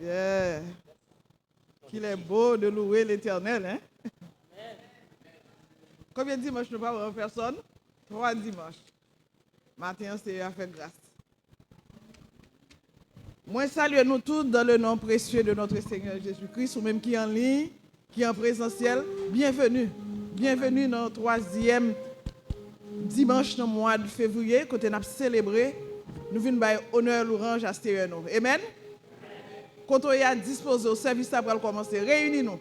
Yeah. Qu'il est beau de louer l'Éternel, hein? Combien de dimanches nous parlons en personne? 3 dimanches. Matin, c'est à faire grâce. Moi, salue nous tous dans le nom précieux de notre Seigneur Jésus-Christ, ou même qui est en ligne, qui est en présentiel. Bienvenue. Bienvenue dans le 3e dimanche du mois de février, quand on a célébré. Nous venons faire honneur l'orange à Stéphano. Amen. Quand on est disposé au service après commencer, réunis-nous.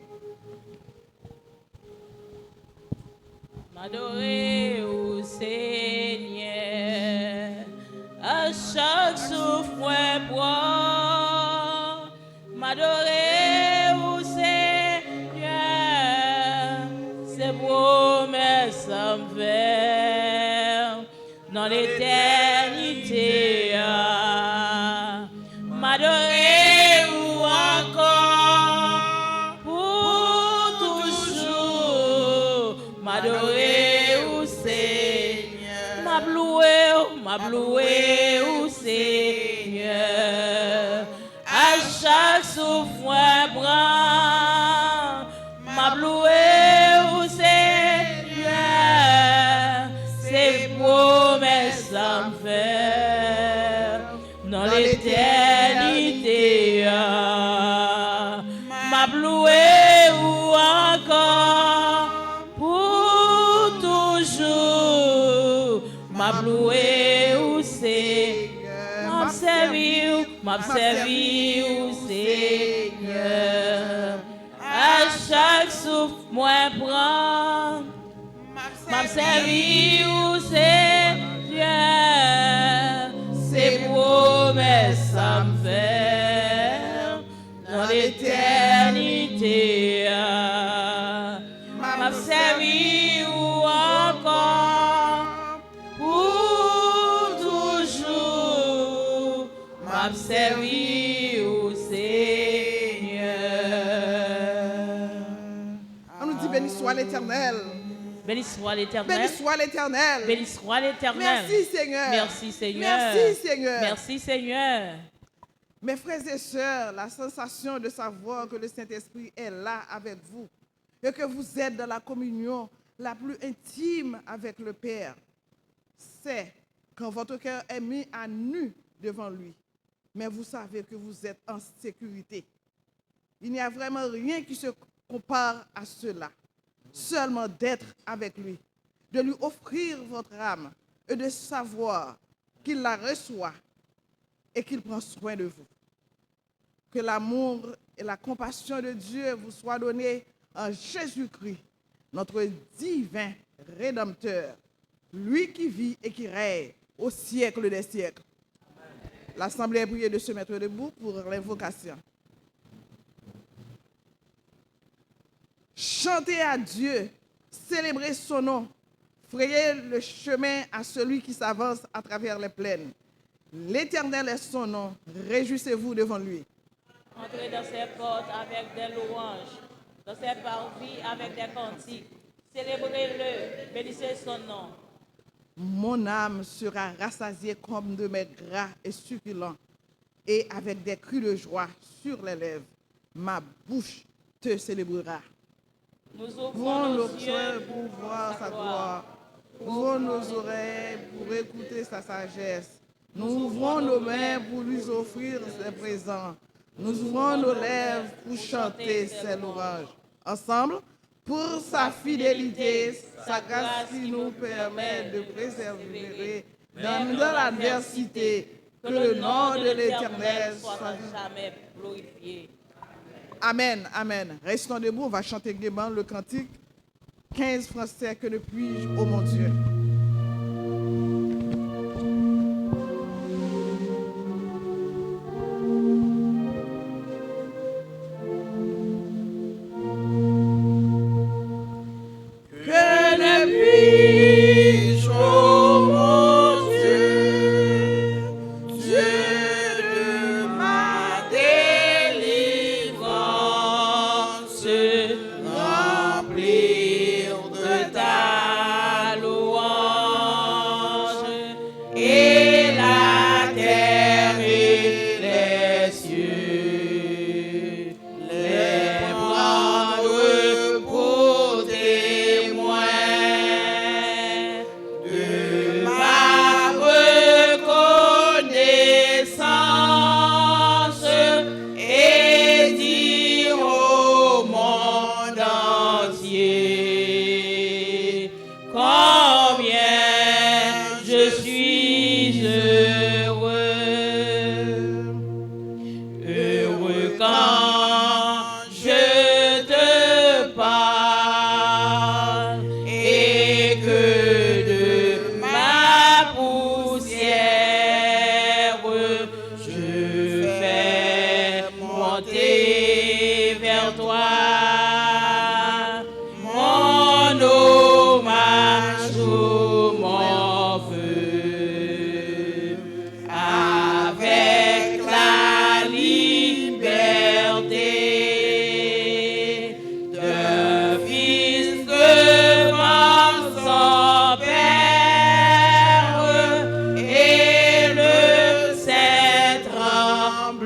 M'adorer au Seigneur, à chaque souffle moi boire. M'adorer au Seigneur, ses promesses envers dans l'éternité. M'adorer ou encore pour toujours. M'adorer au Seigneur, m'ablouer au Seigneur, à chaque souffle bras, m'ablouer au Seigneur, ses promesses envers dans l'éternité, m'ablouer ou encore pour toujours, m'ablouer au Seigneur, m'abservir au Seigneur, à chaque souffle moi prend, m'abservir au Seigneur, ses promesses envers dans l'éternité, m'abservir ou encore pour toujours, m'abservir au Seigneur. On nous dit béni soit l'Éternel. Béni soit l'Éternel. Béni soit l'Éternel. Béni soit l'Éternel. Merci Seigneur. Merci Seigneur. Merci Seigneur. Merci Seigneur. Mes frères et sœurs, la sensation de savoir que le Saint-Esprit est là avec vous et que vous êtes dans la communion la plus intime avec le Père, c'est quand votre cœur est mis à nu devant lui, mais vous savez que vous êtes en sécurité. Il n'y a vraiment rien qui se compare à cela. Seulement d'être avec lui, de lui offrir votre âme et de savoir qu'il la reçoit et qu'il prend soin de vous. Que l'amour et la compassion de Dieu vous soient donnés en Jésus-Christ, notre divin Rédempteur, lui qui vit et qui règne au siècle des siècles. L'Assemblée est priée de se mettre debout pour l'invocation. Chantez à Dieu, célébrez son nom, frayez le chemin à celui qui s'avance à travers les plaines. L'Éternel est son nom, réjouissez-vous devant lui. Entrez dans ses portes avec des louanges, dans ses parvis avec des cantiques. Célébrez-le, bénissez son nom. Mon âme sera rassasiée comme de mes gras et succulents, et avec des cris de joie sur les lèvres, ma bouche te célébrera. Nous ouvrons nos yeux pour voir sa gloire, ouvrons nos oreilles pour écouter sa sagesse. Nous ouvrons nos mains pour lui offrir ses présents. Nous ouvrons nos lèvres pour chanter ses louanges. Ensemble, pour sa fidélité, sa grâce qui nous permet de préserver dans l'adversité, que le nom de l'Éternel soit jamais glorifié. Amen, amen. Restons debout, on va chanter gaiement le cantique 15 français, que ne puis-je, ô mon Dieu. Remplir de ta louange.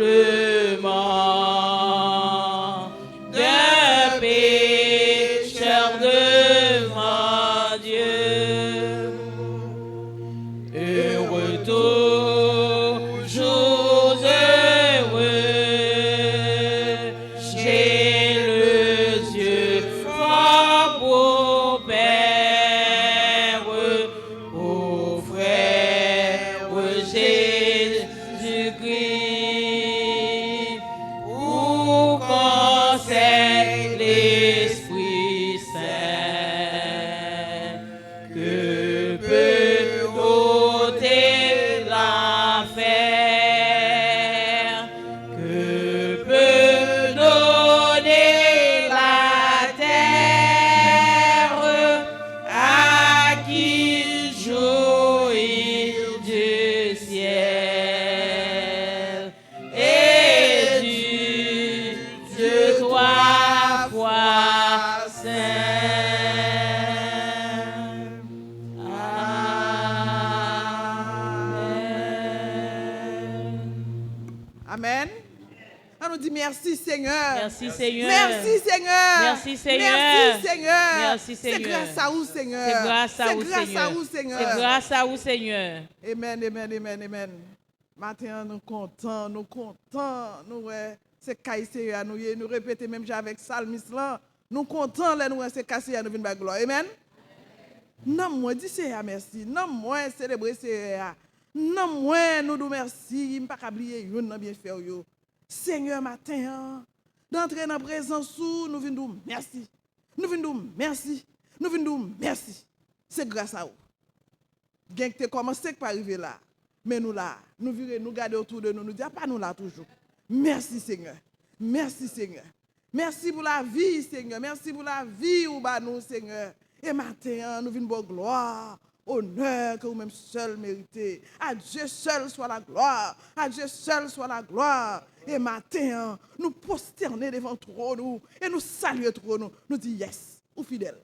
humblement d'un pécheur devant Dieu. Heureux, toujours heureux, j'ai le Dieu fort pour Père, ô frère Jésus-Christ, où conseille l'Esprit Saint, que peut ôter l'enfer, que peut donner la terre à qui jouit du ciel et du Dieu trois fois saint. Amen. Amen. On nous dit merci Seigneur. Merci Seigneur. Merci Seigneur. Merci Seigneur. Merci Seigneur. Merci C'est Seigneur. grâce à vous Seigneur. C'est grâce à vous, C'est grâce Seigneur. à vous Seigneur. C'est grâce à vous, Seigneur. Amen, amen, amen, amen. Matin, nous contents, nous ouais, c'est caissé à nous, nous répétons même avec psalmiste là, nous contents là, nous c'est cassé à nous venir gloire. Amen. Non, moi, dis c'est merci. Non, moi, célébrer c'est non, moi, nous nous merci. Je ne pas oublier, nous bien faire yo. Seigneur, matin, d'entrer dans la présence, nous venons nous merci. Nous venons nous merci. Nous venons nous merci. C'est grâce à vous. Gain que tu commencé par arriver là. Mais nous là, nous virons, nous garder autour de nous, nous disons pas nous là toujours. Merci Seigneur. Merci Seigneur. Merci pour la vie Seigneur. Merci pour la vie ou bah nous Seigneur. Et matin, nous venons pour gloire, honneur que vous-même seul méritez. À Dieu seul soit la gloire. À Dieu seul soit la gloire. Et matin, nous prosterner devant trop nous et nous saluer trop nous. Nous disons yes, ou fidèle.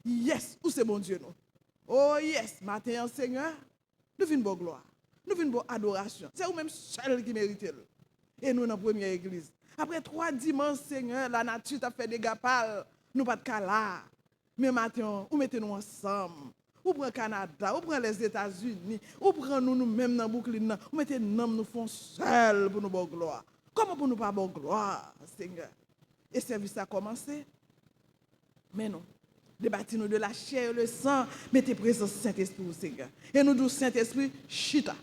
Yes, ou c'est bon Dieu nous. Oh yes, matin Seigneur, nous venons pour gloire. Nous venons pour adoration. C'est vous-même seul qui méritez. Et nous dans la première église. Après 3 dimanches, Seigneur, la nature t'a fait des gapales. Nous pas de cas là. Mais maintenant, vous mettez-nous ensemble. Vous prenez le Canada, vous prenez les États-Unis, vous prenez nous-mêmes dans Brooklyn, vous mettez nous font seuls pour nous bonne gloire. Comment pour nous pas bonne gloire, Seigneur? Et le service a commencé. Mais non. Débattez-nous de la chair et le sang, mettez présence Saint-Esprit au Seigneur. Et nous disons Saint-Esprit, chita,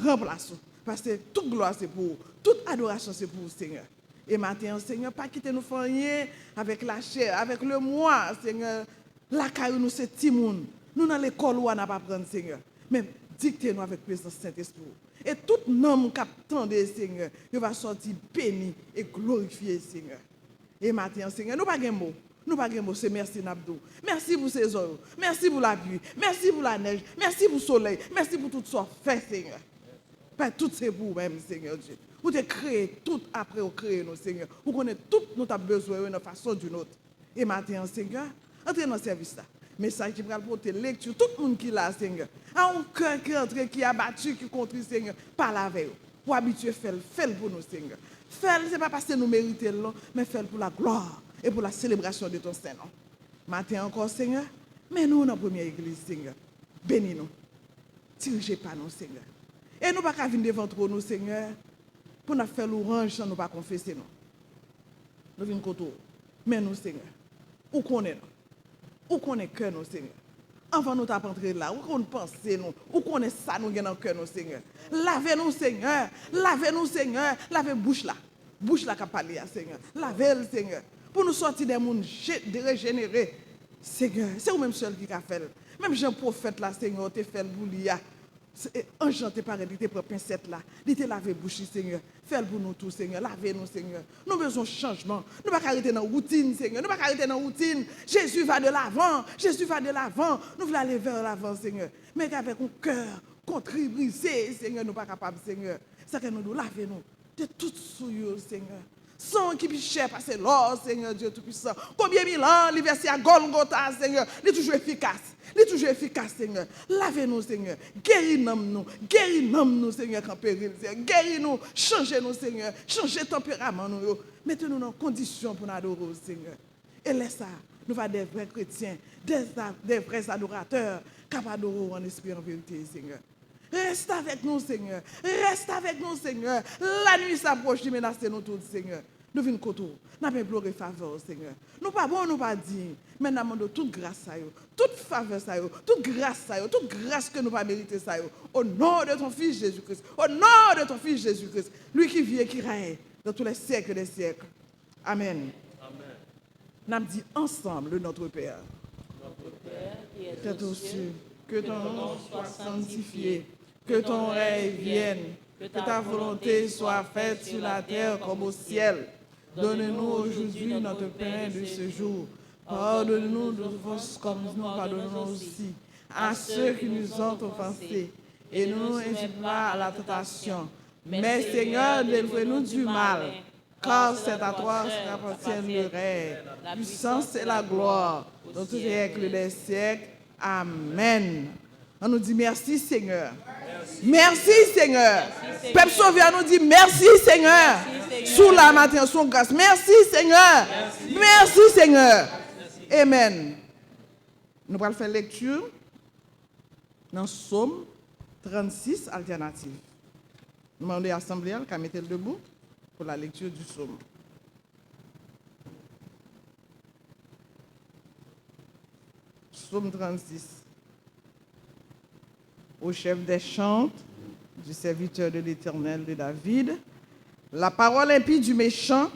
remplace-nous. Parce que toute gloire c'est pour vous, toute adoration c'est pour vous, Seigneur. Et maintenant, Seigneur, pas quitter nous faire avec la chair, avec le moi, Seigneur. La carrière nous c'est Timoun. Nous dans l'école où on n'a pas prendre, Seigneur. Mais dictez-nous avec présence Saint-Esprit. Et tout homme qui attendait, Seigneur, il va sortir béni et glorifié, Seigneur. Et maintenant, Seigneur, nous pas de mots. Nous pas de mots, c'est merci Nabdou. Merci pour ces heures. Merci pour la pluie. Merci pour la neige. Merci pour le soleil. Merci pour tout ce fait, Seigneur. Pas tout c'est pour vous-même, Seigneur Dieu. Vous avez créé tout après vous créez nous, Seigneur. Vous connaissez tout nous avons besoin d'une façon ou d'une autre. Et maintenant, Seigneur, entrez dans le service là. Message qui va porter lecture, tout le monde qui est là, Seigneur. A un cœur qui entre, qui est abattu, qui contre, Seigneur, parle avec vous. Pour habituer, faites pour nous, Seigneur. Faites, ce n'est pas parce que nous méritons, mais faites pour la gloire et pour la célébration de ton Saint-Nom. Matin encore, Seigneur, mais nous, dans la première église, Seigneur, bénis-nous. Dirigez pas nous, Seigneur. Et nous ne pouvons pas venir devant nous, Seigneur, pour nous faire l'orange sans nous pas confesser, nous. Nous venons contre vous. Mais nous, Seigneur, où qu'on est, nous? Où qu'on est cœur, nous, Seigneur? Avant nous d'entrer là, où qu'on pense, nous? Où qu'on est ça, nous, dans le cœur, nous, Seigneur? Lavez-nous, Seigneur. Lavez-nous, Seigneur. Lavez bouche là. Bouche là qui a parlé, Seigneur. Lavez-le, Seigneur. Pour nous sortir des mondes régénérés. Seigneur, c'est vous-même seul qui a fait. Même Jean prophète là, Seigneur, tu fait le boulia. Enchanté par elle, il te prend pincette là, il te lave bouche, Seigneur. Fais-le pour nous tous, Seigneur. Lavez-nous, Seigneur. Nous avons besoin de changement. Nous ne pouvons pas arrêter dans la routine, Seigneur. Nous ne pouvons pas arrêter dans la routine. Jésus va de l'avant. Jésus va de l'avant. Nous voulons aller vers l'avant, Seigneur. Mais avec un cœur contribrisé, Seigneur, nous ne sommes pas capables, Seigneur. C'est que nous nous lavez-nous de tout souillure, Seigneur. sang qui est cher parce que l'or, Seigneur Dieu Tout-Puissant. Combien mille ans, il versé à Golgotha, Seigneur, il est toujours efficace. Il est toujours efficace, Seigneur. Lavez-nous, Seigneur. Guéris-nous. Guéris-nous, Seigneur, en péril. Guéris-nous. Changez-nous, Seigneur. Changez le tempérament, nous. Mettez-nous dans conditions pour nous adorer, Seigneur. Et laisse ça. Nous sommes des vrais chrétiens, des vrais adorateurs, capables d'adorer en esprit en vérité, Seigneur. Reste avec nous, Seigneur. Reste avec nous, Seigneur. La nuit s'approche, tu menaces nous tous, Seigneur. Nous venons côté. Nous avons imploré faveur, Seigneur. Nous pas bon, nous pas dit. Mais nous demandons toute grâce à vous, toute faveur à vous, toute grâce à vous, toute grâce que nous pas mérité ça. Au nom de ton Fils Jésus-Christ. Au nom de ton Fils Jésus-Christ. Lui qui vit et qui règne dans tous les siècles des siècles. Amen. Nous avons dit ensemble le Notre Père. Notre Père qui Que est aux cieux, que ton nom soit sanctifié, que ton règne vienne, que ta volonté soit faite sur la terre comme au ciel. Donne-nous aujourd'hui notre pain de ce jour. Pardonne-nous nos offenses comme nous pardonnons aussi à ceux qui nous ont offensés. Et ne nous induis pas à la tentation. Mais Seigneur, délivre-nous du mal. Car c'est à toi qu'appartient le règne, la puissance et la gloire, dans tous les siècles des siècles. Amen. On nous dit merci Seigneur. Merci Seigneur. Peuple sauvé, on nous dit merci Seigneur. Sous la matin, son grâce. Merci Seigneur. Merci Seigneur. Amen. Nous allons faire lecture dans Psaume 36 alternative. Nous demandons à l'Assemblée qu'à mettre debout pour la lecture du psaume. Psaume 36. Au chef des chants, du serviteur de l'Éternel de David, la parole impie du méchant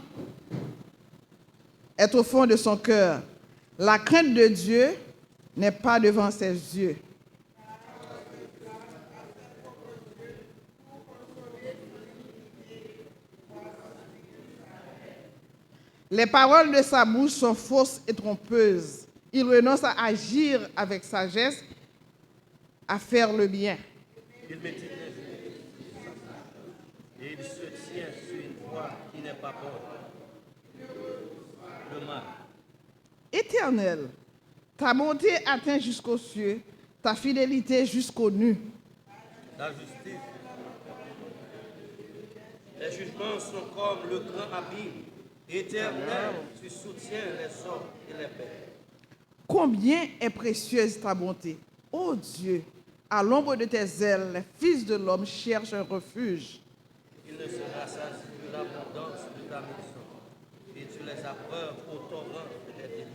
est au fond de son cœur. La crainte de Dieu n'est pas devant ses yeux. Les paroles de sa bouche sont fausses et trompeuses. Il renonce à agir avec sagesse, à faire le bien. Il médite les idées et il se tient sur une voie qui n'est pas bonne. Le mal. Éternel, ta bonté atteint jusqu'aux cieux, ta fidélité jusqu'aux nues. La justice. Les jugements sont comme le grand abîme. Éternel, tu soutiens les hommes et les pères. Combien est précieuse ta bonté, ô Dieu! À l'ombre de tes ailes, les fils de l'homme cherchent un refuge. Il ne se rassasie de l'abondance de ta maison, et tu les abreuves au torrent de tes délices.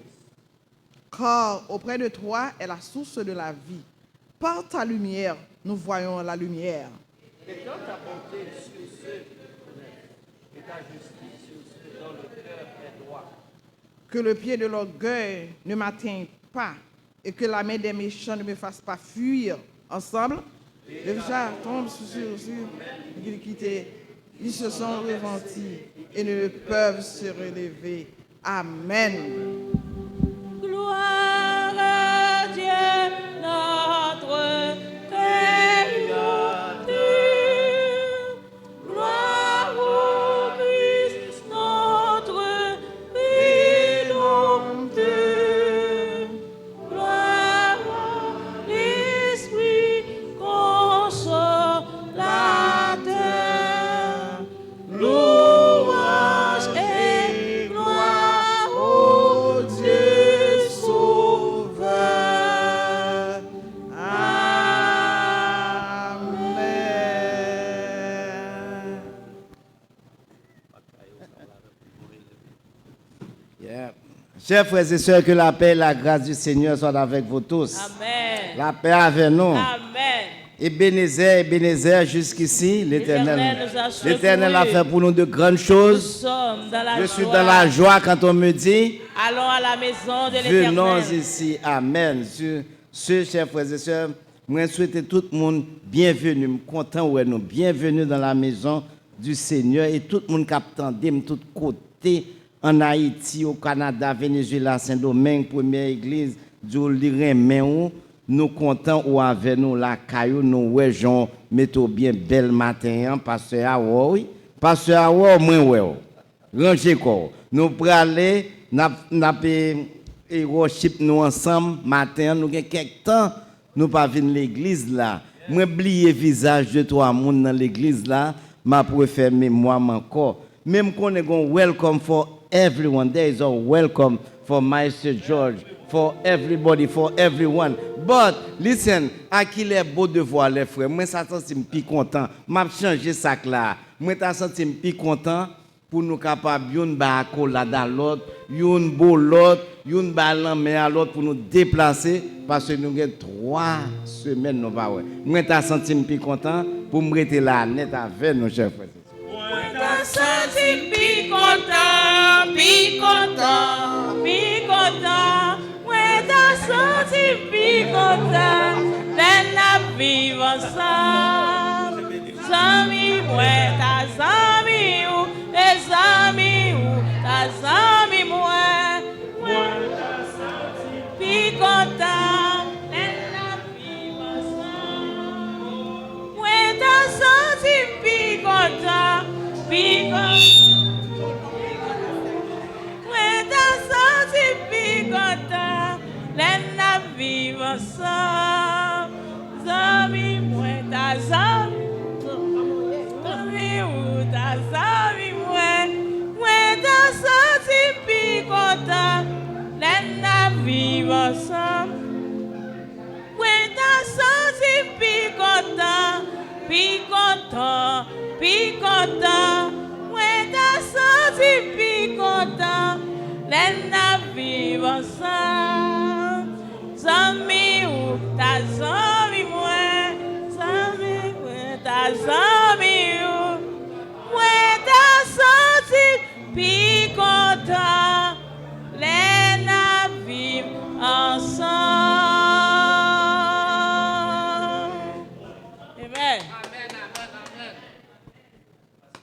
Car auprès de toi est la source de la vie. Par ta lumière, nous voyons la lumière. Étends ta bonté sur ceux qui te connaissent, et ta justice sur ceux dont le cœur est droit. Que le pied de l'orgueil ne m'atteigne pas, et que la main des méchants ne me fasse pas fuir. Ensemble, les chars tombent sur l'iniquité. Ils se sont repentis et ne peuvent se relever. Amen. Gloire à Dieu, notre Créateur. Gloire au Christ, notre Rédempteur. Gloire à l'Esprit consolateur. Louange et gloire au Dieu sauveur. Amen. Yeah. Chers frères et sœurs, que la paix et la grâce du Seigneur soient avec vous tous. Amen. La paix avec nous. Amen. Ebenezer, jusqu'ici, L'Éternel l'Éternel. nous a secourus. L'Éternel a fait pour nous de grandes Nous choses. sommes dans la Je suis joie. dans la joie quand on me dit, Allons à la maison de venons l'Éternel. ici. Amen. Sur ce, chers frères et sœurs, moi souhaite tout le monde bienvenue. Je suis content où nous. Bienvenue dans la maison du Seigneur et tout le monde qui attend de tous côtés, en Haïti, au Canada, Venezuela, Saint-Domingue, première église, Dieu le nous comptons ou avec nous la caillou, nous ouais, Jean, mettons bien bel matin, pasteur Awa, oui. Pasteur Awa, moi, ouais. Rangez quoi. Nous prenons, et worship nous ensemble matin, nous avons quelques temps, nous pas venir l'église là. Moi oublier visage de toi monde dans l'église là, m'a pour faire mémoire encore. Même qu'on est gon welcome for everyone. There is a welcome for Master George, for everybody, for everyone. But listen, à qui les beau de voir les frères. Moi ça senti me plus content. M'a changer ça là. Moi ça senti me plus content pour nous capables yon ba accolade à l'autre, yon beau l'autre, yon ba l'enmer à l'autre pour nous déplacer parce que nous avons 3 semaines nous pas ouais. Moi t'as senti me plus content pour me rester là net avec nos chers frères. Moi t'as senti plus content, plus content, plus content. Moi t'as senti plus content, d'en vivre ensemble. Zami moi t'as zami ou les amis ou t'as zami moi t'as senti plus content, d'en vivre ensemble. Moi t'as senti plus content, plus content. Moi t'as senti plus content, d'en vivre ensemble. Zami moi t'as zami. Vivre ensemble, ouais t'as senti plus content, plus content, plus content, ouais t'as senti plus content, l'en vivre ensemble, zami ou t'as zami moi, zami ouais t'as zami ou, ouais t'as senti plus content, l'en vivre ensemble. Amen.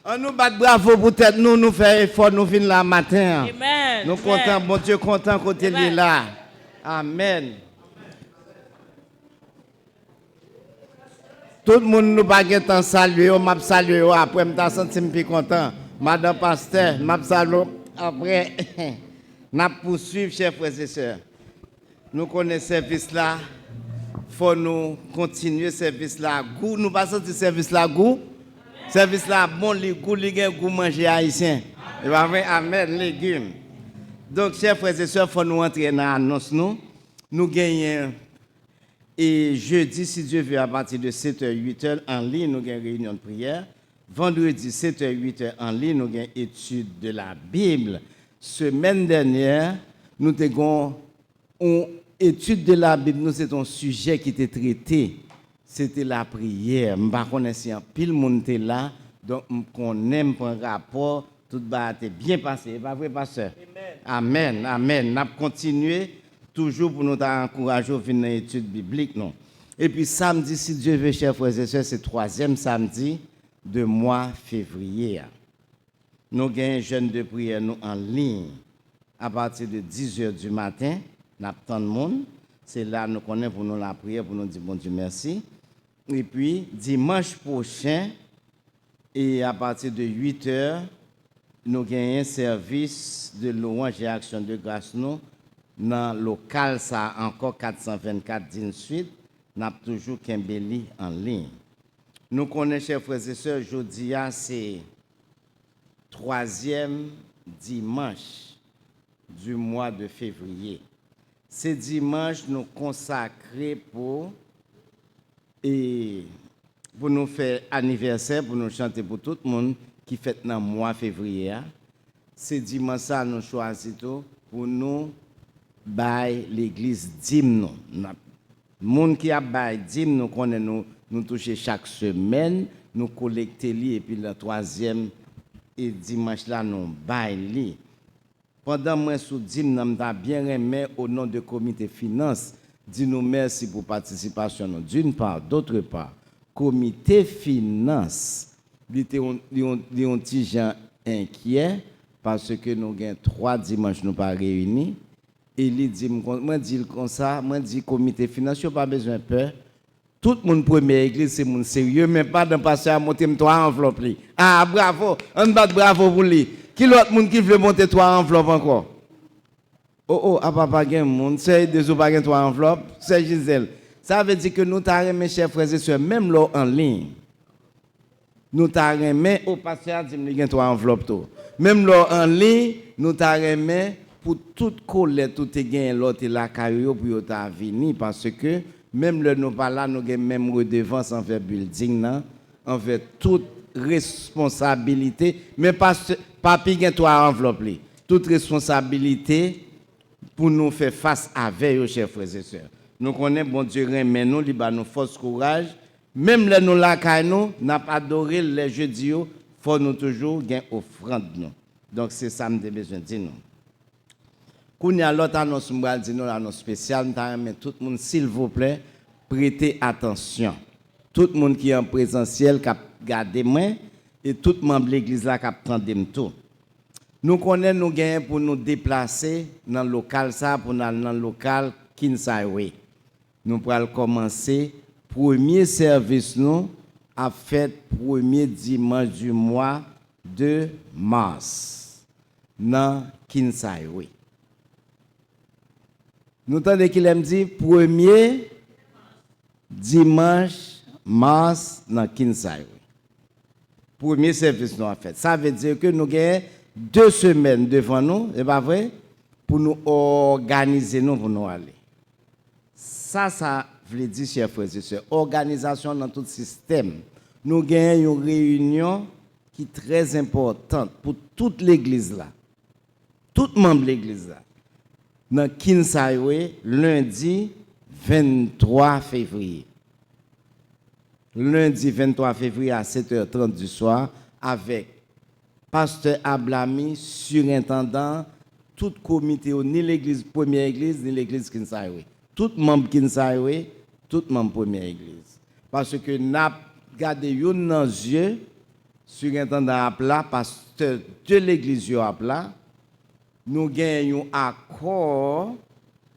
On nous bat bravo pour tête nous faire effort nous venir là matin. Amen. Nous content bon Dieu content côté lui là. Amen. Tout le monde nous pas temps saluer, on m'a salué après me senti plus content. Madame pasteur, m'a salué après. N'a poursuivre chers frères et sœurs. Nous connaissons ce service là. Faut nous continuer service là. Goût, nous pas sentir service là goût. Service là bon les goût, les goût manger haïtien. Et va amen légumes. Donc chers frères et sœurs, faut nous entrer dans l'annonce nous. Nous gagnons et jeudi si Dieu veut à partir de 7h 8h en ligne nous gagnons réunion de prière. Vendredi 7h 8h en ligne nous gagnons étude de la Bible. Semaine dernière, nous avons une étude de la Bible, nous c'est un sujet qui était traité. C'était la prière. Je ne sais pas si pile monde était là, donc on aime prendre rapport, tout va être bien passé. Pas vrai, pasteur? Amen, amen. Nous continuons toujours pour nous encourager à venir dans l'étude biblique. Non? Et puis samedi, si Dieu veut, chers frères et sœurs, c'est le 3e samedi de mois février. Nous avons un jeûne de prière nous en ligne à partir de 10h du matin. Nous avons tant de monde. C'est là que nous connaissons pour nous la prière, pour nous dire bon Dieu merci. Et puis, dimanche prochain, et à partir de 8h, nous avons un service de louange et action de grâce nous dans le local, ça encore 424 d'une suite. Nous avons toujours Kimbeli en ligne. Nous connaissons, chers frères et sœurs, aujourd'hui, c'est 3e dimanche du mois de février. Ce dimanche, nous consacrons pour nous faire anniversaire, pour nous chanter pour tout le monde qui fête dans le mois de février. Ce dimanche, nous choisissons pour nous bailler l'église d'hymne. Les gens qui a baillé d'hymne, nous connaissons, nous touchons chaque semaine, nous collectons et puis le 3e et dimanche là nous baillons. Pendant moi sous dîme n'a bien aimé au nom de comité finance, dis-nous merci pour participation d'une part, d'autre part, comité finance, il était un petit gens inquiet parce que nous avons 3 dimanches nous pas réunis et il dit moi dit comme ça, moi dit comité finance, pas besoin de peur. Tout le monde première église c'est mon sérieux mais pas d'un pasteur à monter toi enveloppe. Ah bravo, on bat bravo pour lui. Qui l'autre monde qui veut monter 3 enveloppes encore? Oh, à papa gen moun, c'est deux ou pas gen 3 enveloppes, c'est Gisèle. Ça veut dire que nous t'arrêtons, mes chers frères et sœurs, même là en ligne. Nous t'arrêtons, au pasteur dit qu'il y a 3 enveloppes tout. Même là en ligne, nous t'arrêtons pour toute collecte, tout est gain l'autre la caillou pour ta venir parce que même le nous pas là, nous avons même redevance envers building là, envers toute responsabilité, mais pas papi gen 3 enveloppes li. Toute responsabilité pour nous faire face avec eux, chers frères et sœurs. Nous connaissons bon Dieu remet nous, il ba nous force courage. Même les nous la nous n'a pas adoré les jeudis, faut nous toujours gain offrande nous. Donc c'est ça me besoin de dire nous. Quand il y a l'autre annonce m'bral dire nous l'annonce spéciale, mais tout le monde s'il vous plaît, prêtez attention. Tout le monde qui est en présentiel qui garder moi et tout membre de l'église là qui prend tout. Nous connaissons nous gain pour nous déplacer dans le local ça pour dans le local Kinsaiwe. Nous pourrons commencer premier service nous à fait premier dimanche du mois de mars dans Kinsaiwe. Nous entendons qu'il aime dire premier dimanche mars dans Kinsaiwe. Premier service nous a fait. Ça veut dire que nous avons 2 semaines devant nous, c'est pas vrai, pour nous organiser nous pour nous aller. Ça veut dire, chers frères et sœurs, organisation dans tout système. Nous avons une réunion qui est très importante pour toute l'église là, tout membre de l'église là, dans Kinsaiwe, lundi 23 février. Lundi 23 février à 7h30 du soir, avec pasteur Ablami, surintendant, tout comité, ni l'église, première église, ni l'église Kinsaiwe. Tout membre Kinsaiwe, tout membre première église. Parce que nous avons gardé une dans les yeux, surintendant à plat, pasteur de l'église à plat, nous gagnons un accord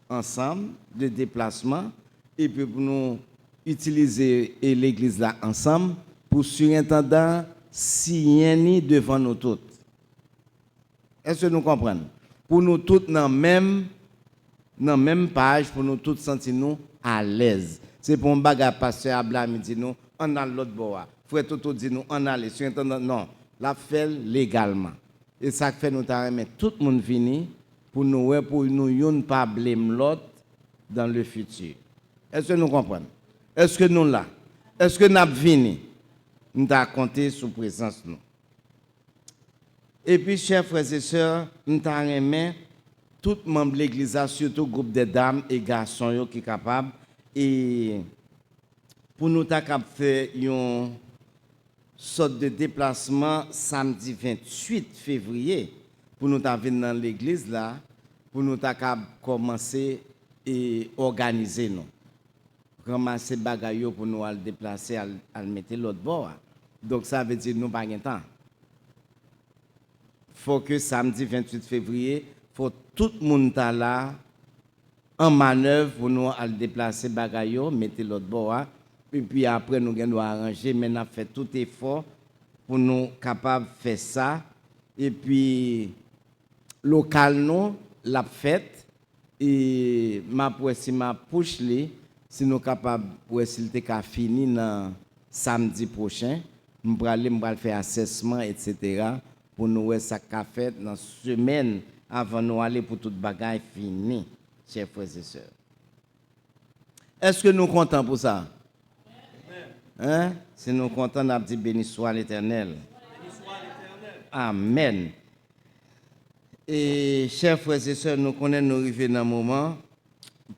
ensemble de déplacement et puis pour nous utiliser l'église là ensemble pour surintendant signer devant nous toutes. Est-ce que nous comprenons? Pour nous toutes dans même page, pour nous toutes sentir nous à l'aise. C'est pour un bagage pasteur Ablami dit nous, on a l'autre bois. Frère Toto dit nous, on a les surintendants. Non, la fait légalement. Et ça fait nous mais tout le monde vini pour nous pas blâmer l'autre dans le futur. Est-ce que nous comprenons? Est-ce que nous là? Est-ce que nous avons vini? Nous avons compté sur la présence nous. Et puis, chers frères et sœurs, nous avons tout membre de l'église, surtout groupe de dames et garçons qui sont capables. Et pour nous faire une sorte de déplacement samedi 28 février, pour nous venir dans l'église là, pour nous commencer et organiser nous. Ramasser bagaille pour nous aller déplacer, à mettre l'autre bord. Donc ça veut dire nous pas de temps. Faut que samedi 28 février, faut tout le monde là en manœuvre pour nous aller déplacer bagaille, mettre l'autre bord. Et puis après nous allons arranger, mais nous avons fait tout effort pour nous capables de faire ça. Et puis local nous l'a fait et si ma push li si nous capables pour s'il te ka fini dans samedi prochain, nous allons faire assessment etc. pour nous voir ça qu'a fait dans semaine avant nous aller pour toute bagaille fini, chers frères et sœurs. Est-ce que nous sommes contents pour ça? Hein? Si nous sommes contents, nous avons dit béni soit l'Éternel. Amen. Et chers frères et sœurs, nous connaissons nous arriver dans un moment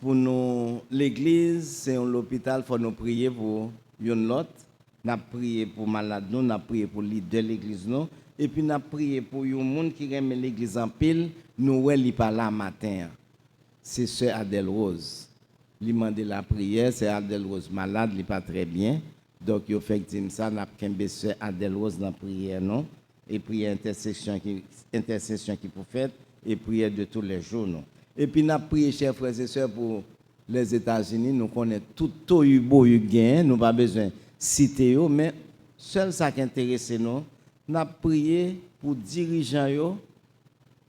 pour nous, l'église, c'est un hôpital, il faut nous prier pour une autre. Nous avons prié pour malades, nous avons prié pour les leader de l'église, nous. Et puis nous avons prié pour les gens qui aiment l'église en pile, nous ne pas là matin. C'est sœur Adèle Rose. Il m'a demandé la prière, c'est Adèle Rose malade, il n'est pas très bien. Donc, il fait que ça, nous avons sœur Adèle Rose dans la prière, non? Et prière intercession qui pour faire, et prière de tous les jours, non? Et puis, nous avons prié, chers frères et sœurs, pour les États-Unis. Nous connaissons tout beau gain, nous n'avons pas besoin de citer, mais seul ça qui intéresse nous, nous avons prié pour dirigeants yo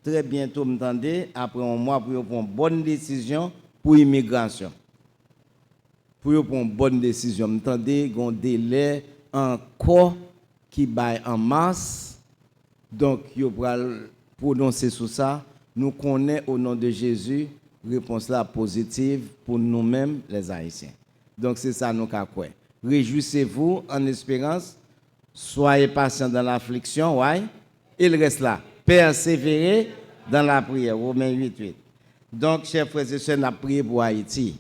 très bientôt m'entendez après un mois pour prendre une bonne décision pour l'immigration. Pour prendre une bonne décision, m'entendez un délai encore qui baille en mars. Donc yo pral prononcer sur ça, nous connaissons au nom de Jésus réponse là positive pour nous-mêmes les Haïtiens. Donc c'est ça nous qu'a quoi. Réjouissez-vous en espérance, soyez patients dans l'affliction, ouais. Il reste là. Persévérez dans la prière. Romains 8:8. Donc, chers frères et sœurs, nous avons prié pour Haïti.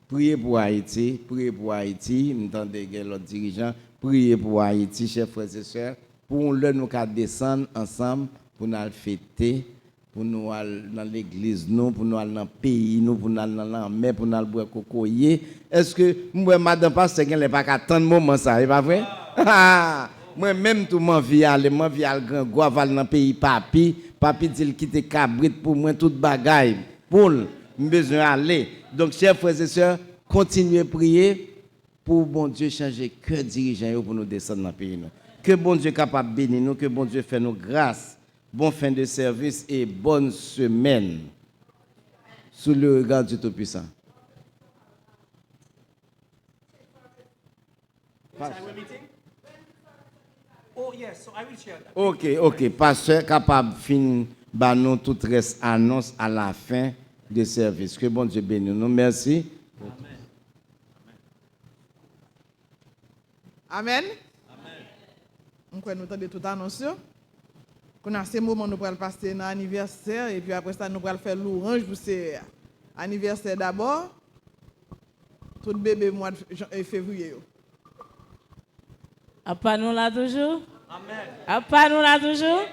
Priez pour Haïti, priez pour Haïti. Nous entendez l'autre dirigeant. Priez pour Haïti, chers frères et sœurs, pour nous descendre ensemble, pour nous fêter, pour nous aller dans l'église, nous, pour nous aller dans le pays, nous, pour nous aller dans la mer, pour nous aller boire cocoyer. Est-ce que moi, madame pasteur, elle n'est pas qu'à tant de moments, ça, c'est pas vrai? Moi-même, tout mon vie, aller grand goût, aller dans le pays papi. Papi dit qu'il quitte cabrit pour moi, toute bagaille. Pour besoin d'aller. Donc, chers frères et sœurs, continuez à prier pour bon Dieu changer que dirigeant pour nous descendre dans le pays. Que bon Dieu capable de bénir nous, que bon Dieu fait nous grâce. Bonne fin de service et bonne semaine sous le regard du Tout-Puissant. Oh yes, so I will share that. Ok. Pasteur capable de finir nous tout reste annonce à la fin du service. Que bon Dieu bénisse nous. Merci. Amen. Nous avons tout annoncé. Qu'on a ces moments nous allons passer dans l'anniversaire et puis après ça nous allons faire l'orange pour ce anniversaire d'abord. Tout bébé mois de février. Pas nous là toujours? Amen. Pas nous là toujours?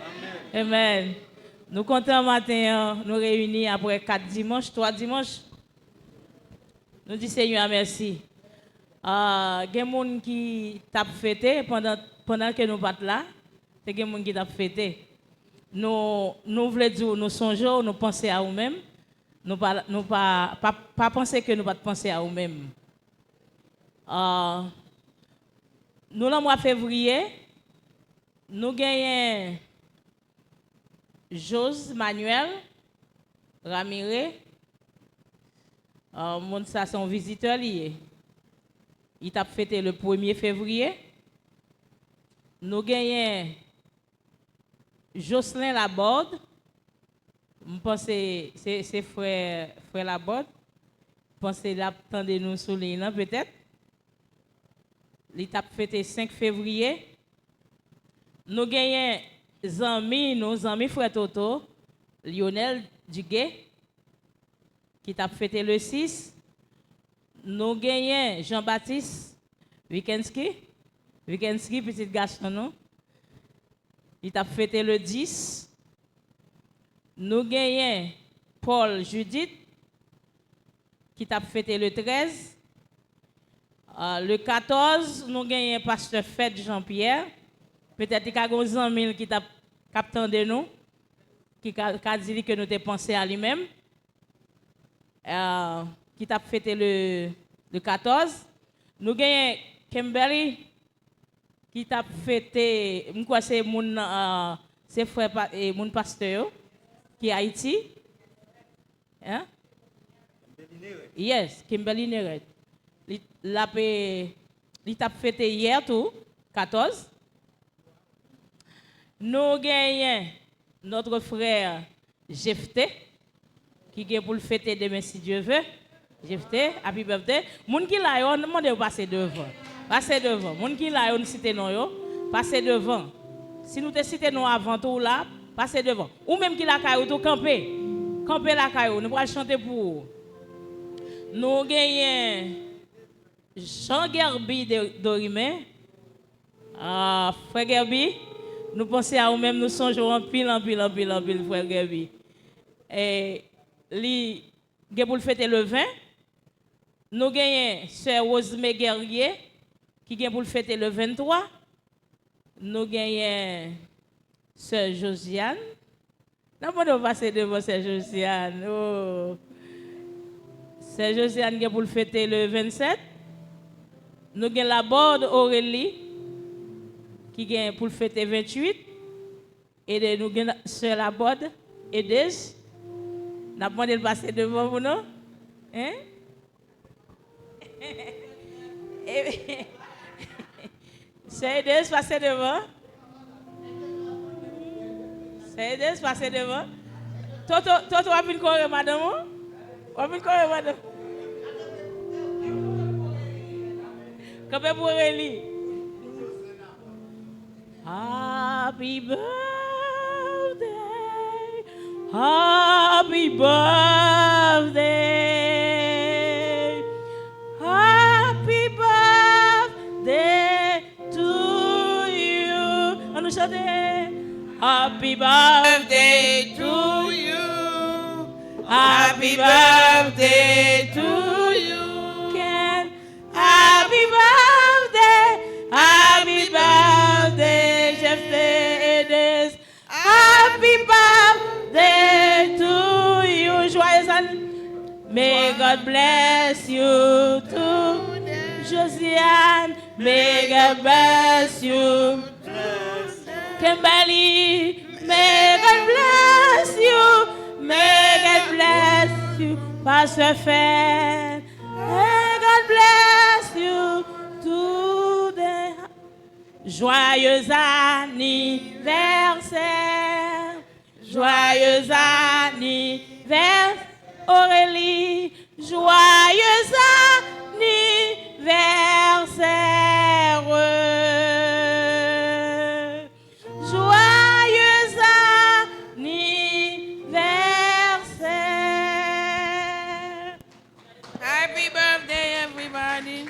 Amen. Nous comptons matin, nous réunis après 4 dimanches, 3 dimanches. Nous disons Seigneur merci. Il y a des gens qui t'a fêté pendant que nous pas là. Il y a des gens qui t'a fêté. Nous voulons dire, nous songeons, nous pensons à nous-mêmes. Nous pas penser que nous pas penser à nous-mêmes. Nous, le mois de février, nous gagnons Jose Manuel Ramirez. Ça, son visiteur lié. Il t'a fêté le 1er février. Nous gagnons Jocelyn Laborde. Je pense que c'est frère Laborde. Je pense que l'attendez nous sous l'île, peut-être. L'étape fêté 5 février. Nous gagnons nos amis frère Toto, Lionel Duguay, qui t'a fêté le 6. Nous gagnons Jean-Baptiste Wikenski, petit garçon, non? Il t'a fêté le 10. Nous gagnons Paul Judith, qui t'a fêté le 13. Le 14, nous gagnons pasteur Fête Jean-Pierre. Peut-être qu'il y a des amis qui captent de nous, qui a dit que nous avons pensé à lui-même. Qui t'a fêté le 14. Nous gagnons Kimberly, qui t'a fêté, c'est frère et mon pasteur, qui est Haïti. Hein? Yes, Kimberly Neret. Il a fêté hier tout, 14. Nous gagnons notre frère Jefté, qui est pour le fêter demain si Dieu veut. Jefté, happy birthday. Moun qui là, on demande de passer devant. Passez devant. Moun qui là, on cite non yo, passez devant. Si nous te citons non avant tout là, passez devant. Ou même qui la caillou tout camper. Camper la caillou, nous allons chanter pour vous. Nous gagnons Jean Gerbi d'Orimé. Frère Gerbi, nous pensons à nous-mêmes, nous songeons en pile, frère Gerbi. Et lui, pour le fêter le 20. Nous gagnons Sœur Rosemée Guerrier, qui vient pour le fêter le 23. Nous gagnons Sœur Josiane. Non, on va passer devant Sœur Josiane. Oh. Sœur Josiane vient pour le fêter le 27. Nous gagnons la Borde Aurélie, qui gagne pour fêter 28 et de nous gagne sur la bode et des n'a demandé de passer devant vous non hein c'est des passer devant c'est des passer devant Toto va venir courir madame va venir courir madame comment pour lui Happy birthday, happy birthday, happy birthday to you. On nous chante. Happy birthday to you. Happy birthday to you. Ken. Happy birthday, happy birthday, Jeff. Happy birthday to you. Joyeux anniversaire. May God bless you too. Josiane, may God bless you. Kimberly, may God bless you. May God bless you. Pastor Fan, may God bless you today. Joyeux anniversaire. Joyeux anniversaire, Aurélie. Joyeux anniversaire. Joyeux anniversaire. Happy birthday, everybody.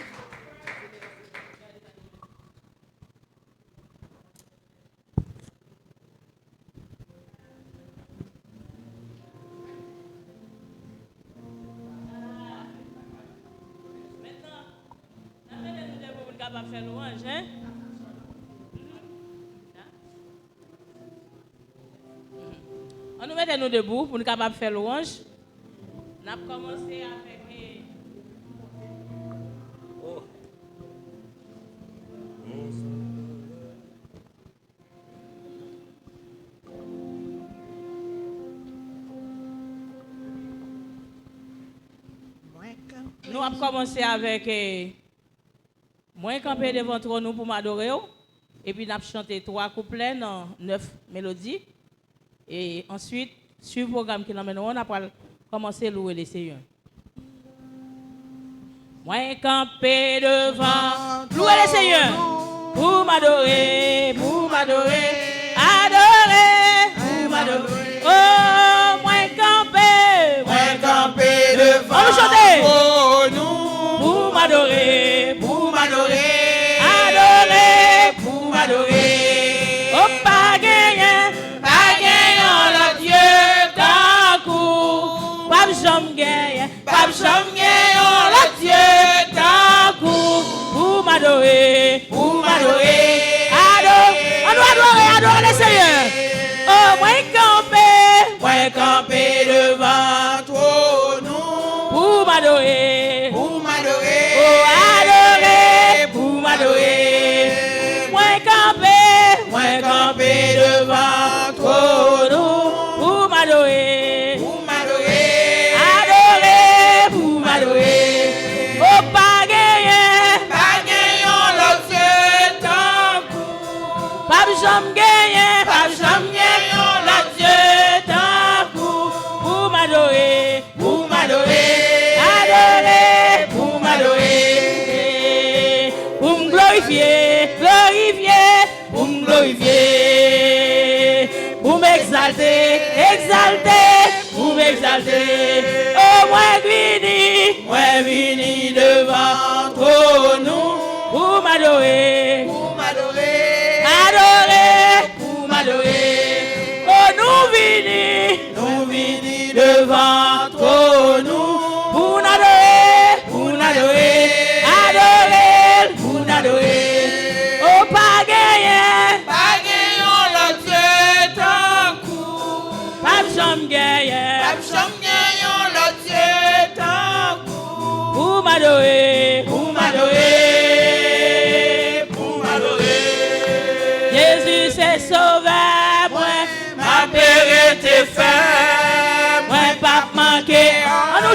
Capable faire louange, hein? On nous mettez nous debout pour nous capable faire louange. On a commencé avec nous avons commencé avec moi camper devant nous pour m'adorer et puis nous avons chanté 3 couplets dans 9 mélodies et ensuite sur le programme qui nous amène on a commencé à louer les Seigneurs. Moi camper devant louer les Seigneurs pour m'adorer, adorer pour m'adorer. Oh moi camper devant on chanter pour m'adorer, adorer pour m'adorer. Oh, pas gagnant le Dieu d'un coup. Pas jamais gagnant le Dieu d'un coup. Pour m'adorer, adorer le Seigneur. Oh, moi camper devant toi, nous. Pour m'adorer. Moi camper devant toi, pour m'adorer, adorer pour m'adorer. Oh, pas gagnant le Dieu d'un coup. Pas jamais gagnant le Dieu d'un coup. Pour m'adorer, adorer pour m'adorer. Pour me glorifier, pour me glorifier, pour m'exalter, pour m'exalter. Oh, moi vini devant toi, nous, pour m'adorer, adorer, pour m'adorer. Oh, nous vini devant toi, nous, pour n'adorer, adorer, pour n'adorer. Oh, pas gagnant le Dieu d'un coup. Pas jamais gagnant le Dieu d'un coup. Pour m'adorer,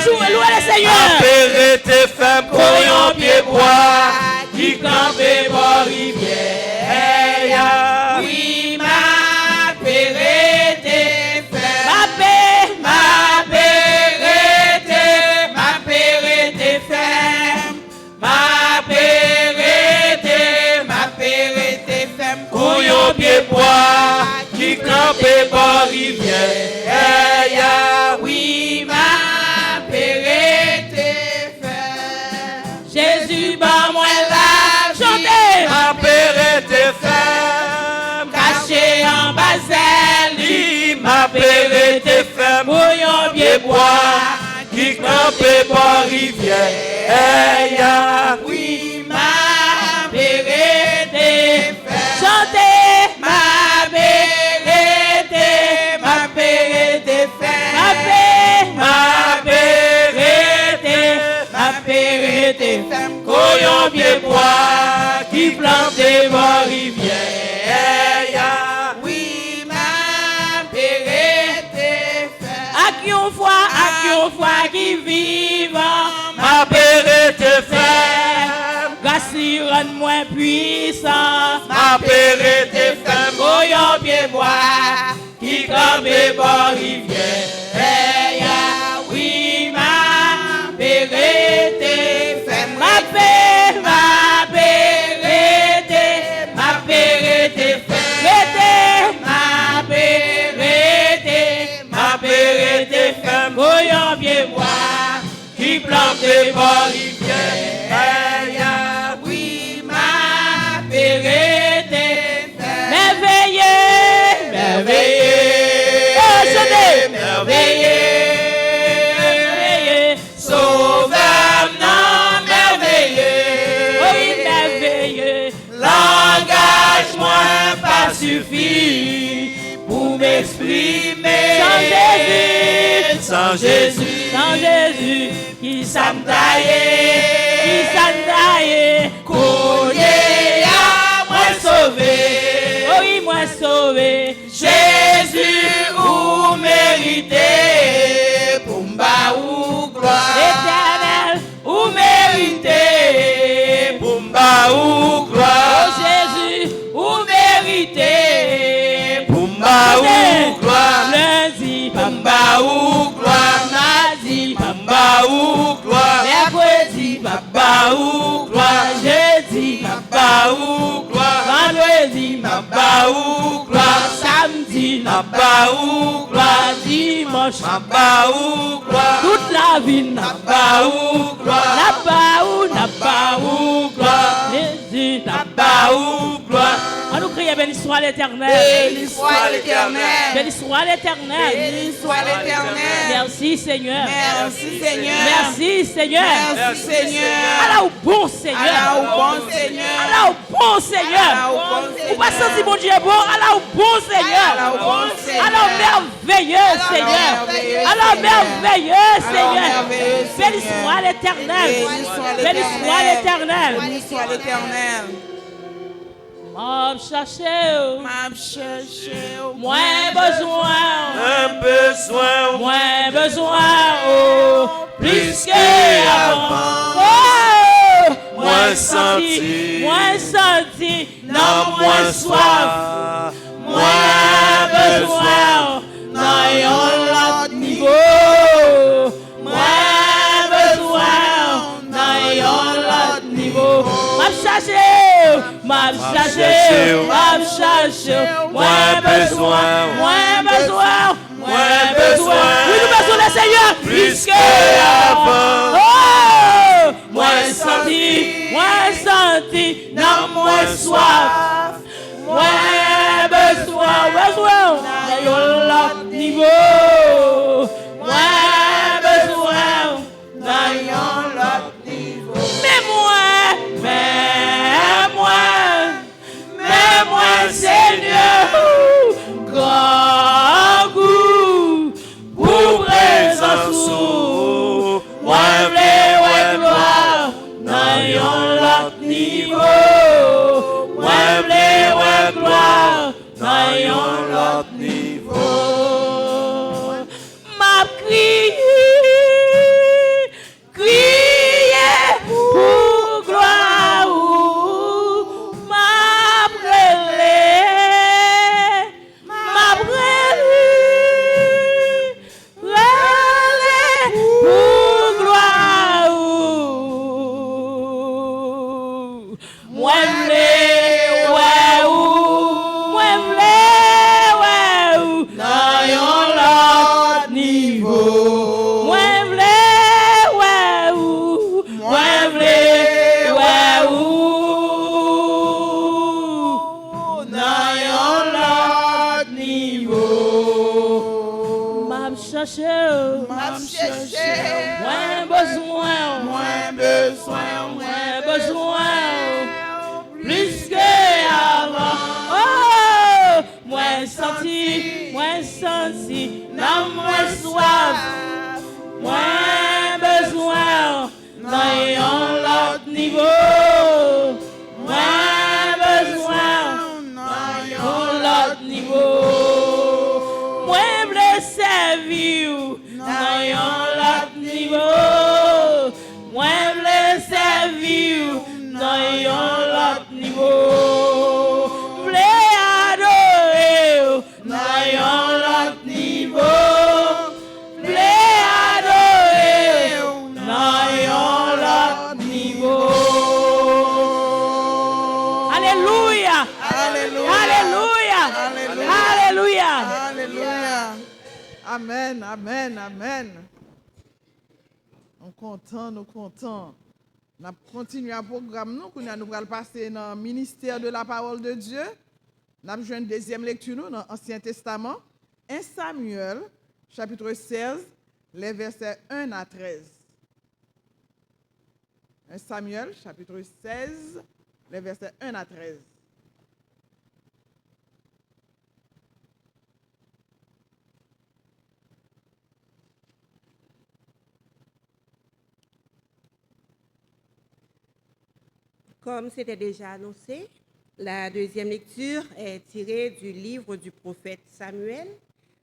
jouer, louer le Seigneur. Apéré tes femmes, courant pied bois, qui campait bord rivière. Oui, ma périté, Ma paix, ma périté, ma périté femme, ma périté, ma périté femme, Courant pied bois, qui campait bord rivière. oui, ma périté femme, Jésus, bah moi la chantez. Apéré tes femmes, caché en basel, Apéré tes femmes, Bouillon, pied bois, qui campait bord rivière. oui, ma périté femme. Chantez. Ma vérité, ma vérité Ma fait. paix, Ma vérité, Ma vérité fait. courant pied bois, qui plantait bord rivière. Oui, ma vérité fait. à qui on voit qui vivant. Ma vérité femme, Grâce rend moins puissant. ma vérité femme, Bouillon, pied bois. qui campait bord rivière. Oui, ma vérité. Ma paix, ma vérité. Ma vérité. Ma vérité. Ma vérité femme, Bouillon, pied bois. qui plantait bord rivière. Oui, ma Vérité. Merveilleux. Merveilleux, Oh, chantez. merveilleux, sauveur non merveilleux. Oui, merveilleux. L'engagement pas suffit pour m'exprimer. Sans Jésus. Sans Jésus, Sans Jésus, qui ça me s'en taille, Connais à moi sauvé. oui, moi sauvé. Jésus ou mérité pour m'ba ou gloire. Éternel, ou Mérité pour m'ba ou oh gloire. Jésus, ou mérité. Pour m'ba ou gloire. Lundi, M'ba ou gloire. mardi, M'ba ou gloire. mercredi, M'ba ou gloire. jeudi, M'ba ou gloire. vendredi, M'ba ou gloire. samedi, M'ba ou gloire. dimanche, M'ba ou gloire. toute la vie, M'ba ou gloire. n'a pas ou gloire. Jésus, n'a M'ba ou gloire. On nous crie béni soit l'Éternel. béni soit l'Éternel. Béni soit l'Éternel. Béni soit l'Éternel. Merci Seigneur. Merci Seigneur. Merci Seigneur. Merci Seigneur. Allah au bon Seigneur. Allah au bon Seigneur. Allah au bon Seigneur. Allah au bon Ou pas Seigneur. senti bon Dieu est bon. Allah au bon Seigneur. Allah au bon Seigneur. Allah au merveilleux Seigneur. merveilleux Allah au merveilleux Seigneur. merveilleux Béni Seigneur. soit l'Éternel. Béni soit Béni soit l'Éternel. Béni soit l'Éternel. M'a cherché. M'a cherché. Moins besoin. Un besoin, Moins besoin, oh, plus que avant. Oh, moins senti, non, moins soif, moins besoin, non, yon l'autre niveau. Moins besoin, non, yon l'autre niveau. M'a cherché, moins besoin, moins besoin, oui, nous besoin le Seigneur, plus plus que que avant. Oh, moins senti, non, moins soif, moins besoin, dans l'autre niveau, moins besoin, dans l'autre niveau. Mais moi, Seigneur, grand goût pour présence, moi ouais gloire dans l'autre niveau, moi ouais gloire dans l'autre niveau. M'a crié, M'a cherché, M'a cherché, moins besoin, moins besoin, moins besoin, plus que avant. Oh, moins senti, non moins soif, moins besoin, dans l'autre niveau, moins besoin, dans l'autre niveau, moins blessé servir, dans l'autre niveau, moins blessé servir, dans l'autre niveau, v'lais adorer, dans l'autre niveau, v'lais adorer, dans l'autre niveau. Alléluia! Alléluia. Alléluia! Alléluia. Alléluia! Alléluia. Amen, amen, amen. Nous comptons. On a continué à programme nous allons passer dans le ministère de la parole de Dieu. Nous avons joué une deuxième lecture nous, dans l'Ancien Testament, 1 Samuel, chapitre 16, les versets 1 à 13. 1 Samuel, chapitre 16, les versets 1 à 13. Comme c'était déjà annoncé, la deuxième lecture est tirée du livre du prophète Samuel,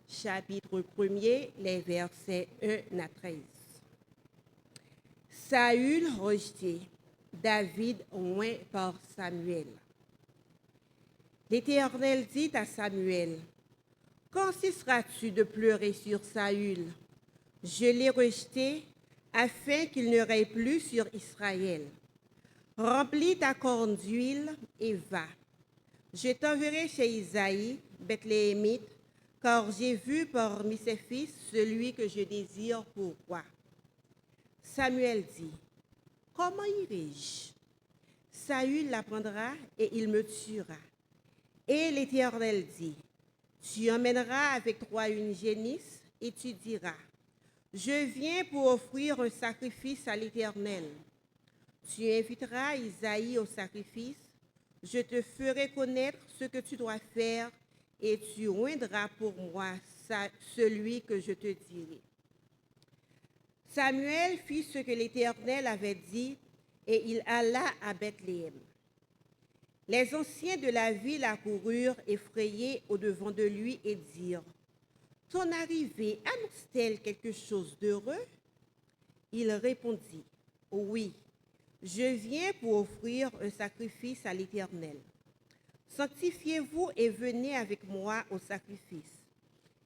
chapitre 1er, les versets 1 à 13. Saül rejeté, David oint par Samuel. L'Éternel dit à Samuel, « Quand cesseras-tu de pleurer sur Saül? Je l'ai rejeté afin qu'il ne règne plus sur Israël. Remplis ta corne d'huile et va. Je t'enverrai chez Isaïe, Bethléemite, car j'ai vu parmi ses fils celui que je désire pour roi. » Samuel dit, « Comment irai-je? Saül l'apprendra et il me tuera. » Et l'Éternel dit, « Tu emmèneras avec toi une génisse et tu diras, « Je viens pour offrir un sacrifice à l'Éternel. » Tu inviteras Isaïe au sacrifice, je te ferai connaître ce que tu dois faire et tu oindras pour moi celui que je te dirai. Samuel fit ce que l'Éternel avait dit et il alla à Bethléem. Les anciens de la ville accoururent effrayés au-devant de lui et dirent, « Ton arrivée annonce-t-elle quelque chose d'heureux? » Il répondit, « Oui. Je viens pour offrir un sacrifice à l'Éternel. Sanctifiez-vous et venez avec moi au sacrifice. »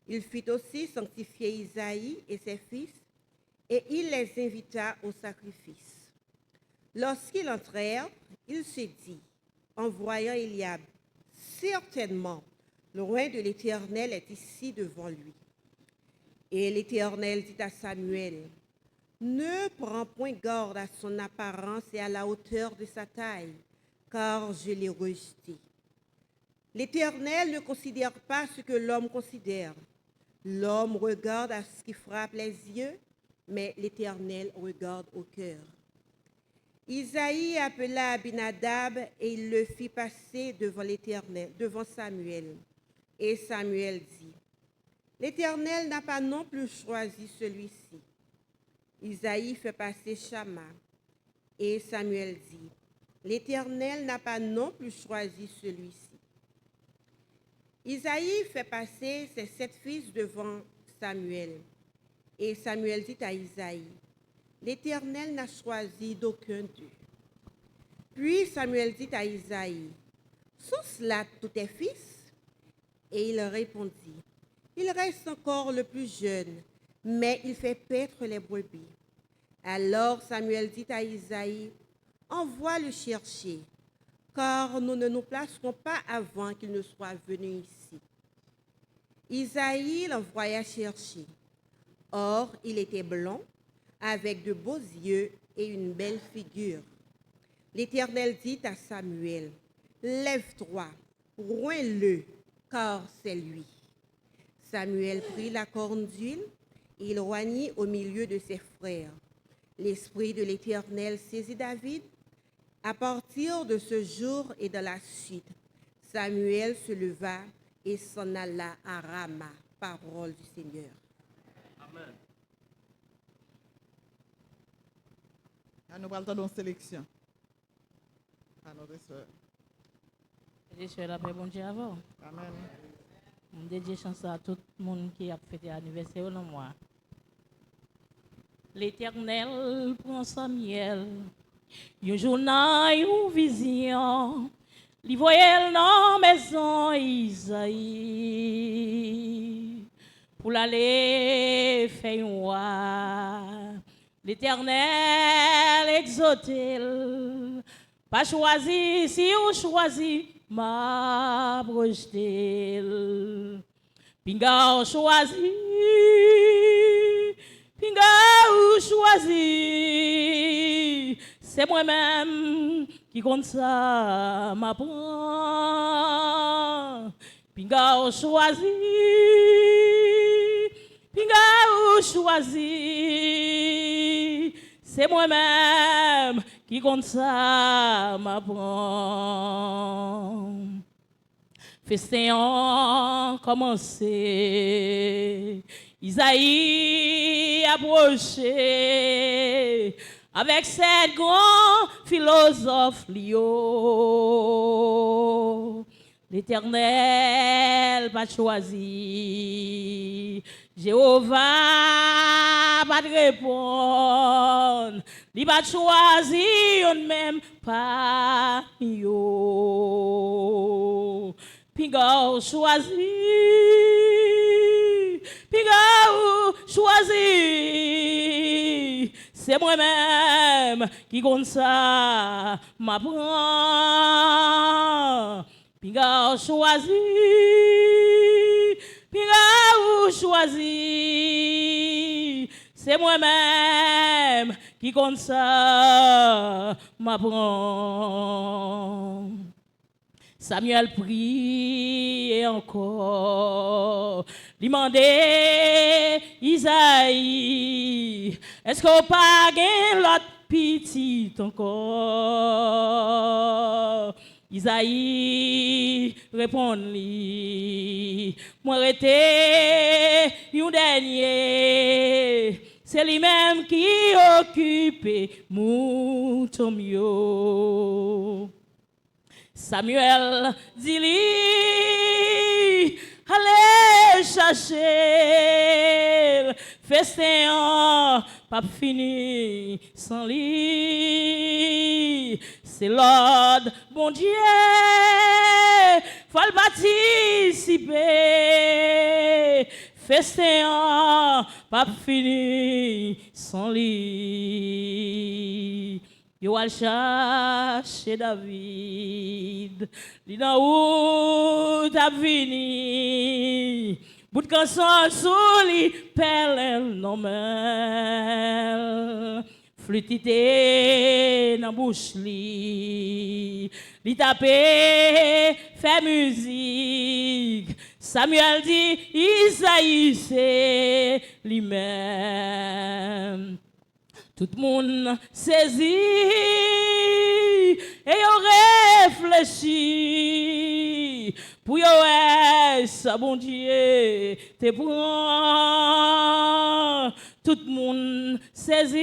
Il fit aussi sanctifier Isaïe et ses fils, et il les invita au sacrifice. Lorsqu'ils entrèrent, il se dit, en voyant Eliab, « Certainement, le roi de l'Éternel est ici devant lui. » Et l'Éternel dit à Samuel, « Ne prends point garde à son apparence et à la hauteur de sa taille, car je l'ai rejeté. L'Éternel ne considère pas ce que l'homme considère. L'homme regarde à ce qui frappe les yeux, mais l'Éternel regarde au cœur. » Isaïe appela Abinadab et il le fit passer devant l'Éternel, devant Samuel. Et Samuel dit, « L'Éternel n'a pas non plus choisi celui-ci. » Isaïe fait passer Shama. Et Samuel dit, « L'Éternel n'a pas non plus choisi celui-ci. » Isaïe fait passer ses 7 fils devant Samuel. Et Samuel dit à Isaïe, « L'Éternel n'a choisi d'aucun d'eux. » Puis Samuel dit à Isaïe, « Sont-ce là tous tes fils? » Et il répondit, « Il reste encore le plus jeune, mais il fait paître les brebis. » Alors Samuel dit à Isaïe, « Envoie le chercher, car nous ne nous placerons pas avant qu'il ne soit venu ici. » Isaïe l'envoya chercher. Or, il était blond, avec de beaux yeux et une belle figure. L'Éternel dit à Samuel, « Lève-toi, oins-le, car c'est lui. » Samuel prit la corne d'huile et il roignit au milieu de ses frères. L'Esprit de l'Éternel saisit David. À partir de ce jour et de la suite, Samuel se leva et s'en alla à Rama. Parole du Seigneur. Amen. Nous allons une sélection. À notre sœur. Je suis là pour bon Dieu avant. Amen. Je dédie chance à tout le monde qui a fêté l'anniversaire au moi. L'Éternel prend Samuel. Un journal, une vision. Il voyait dans la maison Isaïe. Pour l'aller faire un roi. L'Éternel exauté. Pas choisi, si on choisit, m'a projeté. Pinga choisi, pinga choisi. C'est moi-même qui compte ça, m'apprend. Pinga choisi, pinga choisi. C'est moi-même qui compte ça, m'apprend. Festin commencé, Isaïe approché, avec cette grande philosophe Lio. L'Éternel pas choisi, Jéhovah pas de répondre, il pas choisi, on même pas yo. Pinga choisi, pinga choisi, c'est moi-même qui compte ça, m'apprend. Pinga choisi, pinga choisi, c'est moi-même qui compte ça, m'apprend. Samuel prie et encore, demandait Isaïe, est-ce qu'on pas gagne l'autre petit encore? Isaïe répond-lui, moi arrêté un dernier, c'est lui-même qui occupe mon tomio. Samuel dit-lui, allez chercher, festin pas fini sans lui. C'est l'ordre, bon Dieu, faut le participer. Festin pas fini sans lui. Yo al chercher David, li nan où t'a vini, bout de canson sous li pellen nomel, flûtité nan bouche li tapé, fait musique. Samuel dit, Isaïe c'est lui-même. Tout le monde saisit et réfléchit pour y ça bon Dieu te prend. Tout le monde saisit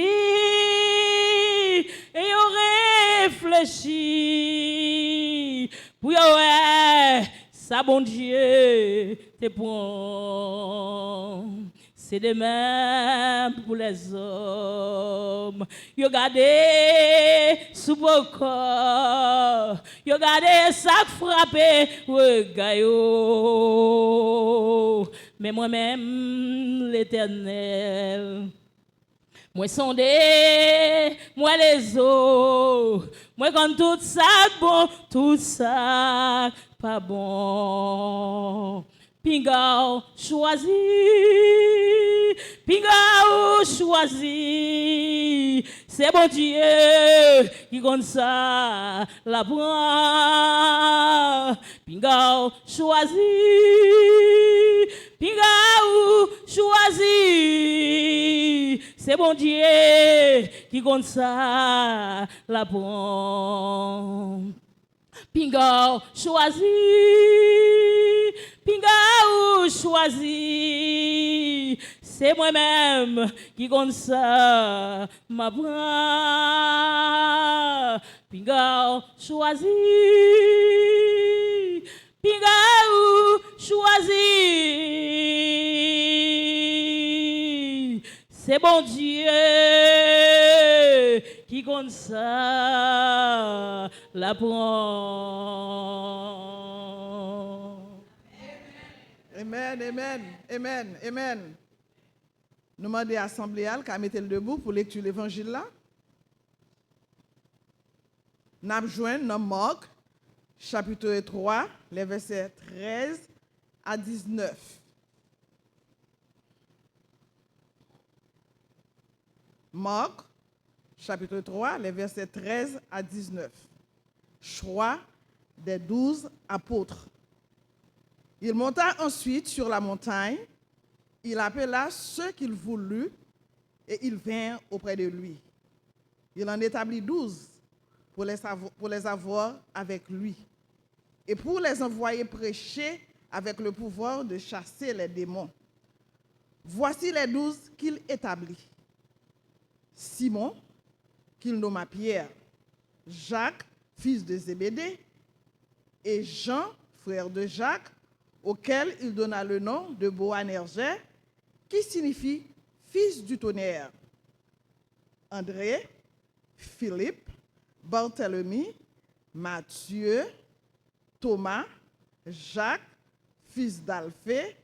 et réfléchit pour y ça bon Dieu te prend. C'est de même pour les hommes. Yo gardé sous vos corps. Yo gardé sac frappé. Regayo. Mais moi-même, l'Éternel. Moi sondé, moi les eaux. Moi quand tout ça bon, tout ça pas bon. Pinga choisi, pinga choisi, c'est bon Dieu qui compte ça la prend. Pinga choisi, pinga c'est bon Dieu qui compte ça, la bonne. Pinga choisi, Pinga choisi, c'est moi-même qui compte ça, ma bras. Pinga choisi, Pinga choisi, c'est bon Dieu qui compte ça, la prend. Amen, amen, amen, amen. Nous demandons à l'Assemblée qu'à mettre le debout pour lecture l'évangile là. Nous avons joint dans Marc, chapitre 3, les versets 13 à 19. Marc, chapitre 3, les versets 13 à 19. Choix des 12 apôtres. Il monta ensuite sur la montagne, il appela ceux qu'il voulut et ils vinrent auprès de lui. Il en établit 12 pour les avoir avec lui et pour les envoyer prêcher avec le pouvoir de chasser les démons. Voici les 12 qu'il établit. Simon, qu'il nomma Pierre, Jacques, fils de Zébédée, et Jean, frère de Jacques, auquel il donna le nom de Boanerges, qui signifie fils du tonnerre. André, Philippe, Barthélemy, Matthieu, Thomas, Jacques, fils d'Alphée,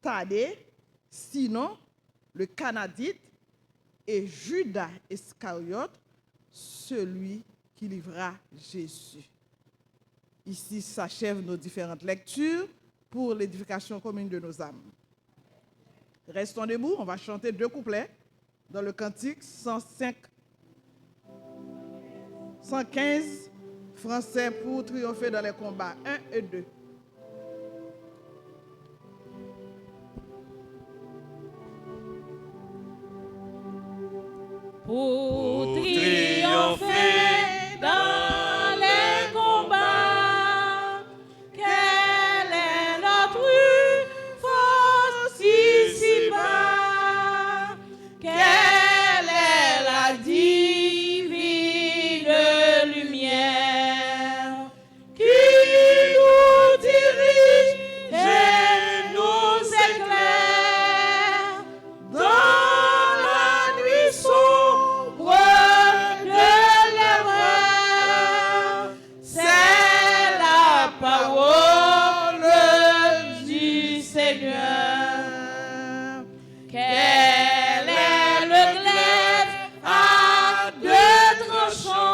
Thaddée, Sinon, le Canadite, et Judas Iscariote, celui qui livra Jésus. Ici s'achèvent nos différentes lectures pour l'édification commune de nos âmes. Restons debout, on va chanter 2 couplets dans le cantique 115 français pour triompher dans les combats. 1 et 2. Pour triompher dans les combats, quelle est notre force ici-bas? Quelle est la divine lumière qui nous dirige et nous éclaire dans la nuit sombre de l'erreur? C'est la parole du Seigneur. Quel est le glaive à 2 tranchants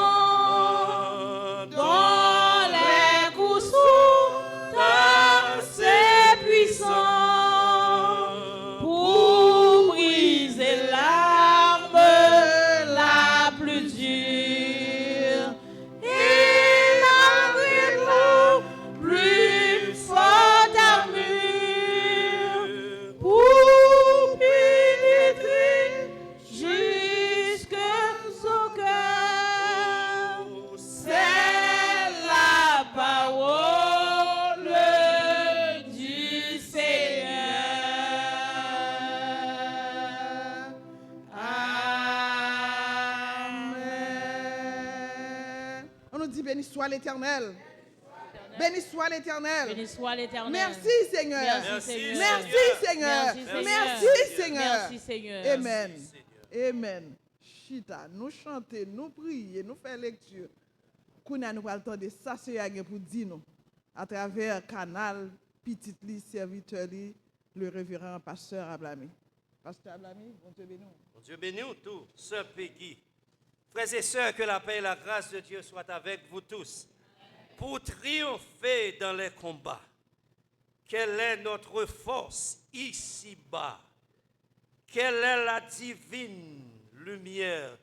dont les coups sont assez puissants pour briser l'arme la plus dure et l'abri plus forte armure pour pénétrer jusqu'au cœur? C'est la parole du Seigneur. Amen. On nous dit béni soit l'Éternel. Béni soit l'Éternel. Béni soit l'Éternel. Merci Seigneur. Merci, Seigneur. Merci Seigneur. Merci, Seigneur. Merci Seigneur. Merci, Seigneur. Amen. Amen. Chita, nous chanter, nous prier, nous faire lecture. Kounya nous allons entendre ça c'est pour dire nous à travers canal petit li serviteur li, le révérend pasteur Ablami. Pasteur Ablami, on te bénit. Mon Dieu bénisse tous, sœur Peggy. Frères et sœurs, que la paix et la grâce de Dieu soient avec vous tous. Pour triompher dans les combats, quelle est notre force ici-bas? Quelle est la divine lumière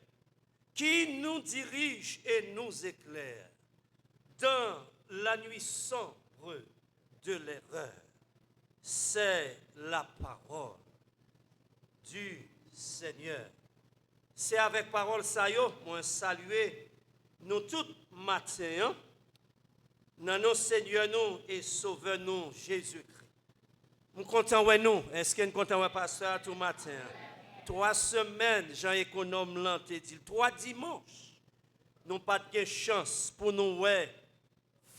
qui nous dirige et nous éclaire dans la nuit sombre de l'erreur? C'est la parole du Seigneur. C'est avec parole ça yo, moi saluer nous tous matin dans nos Seigneur nous et Sauveur nous Jésus-Christ. Nous content ouais nous, est-ce que nous content ouais pasteur tout matin? 3 semaines, Jean économe l'an te dit, 3 dimanches. Nous pas de chance pour nous ouais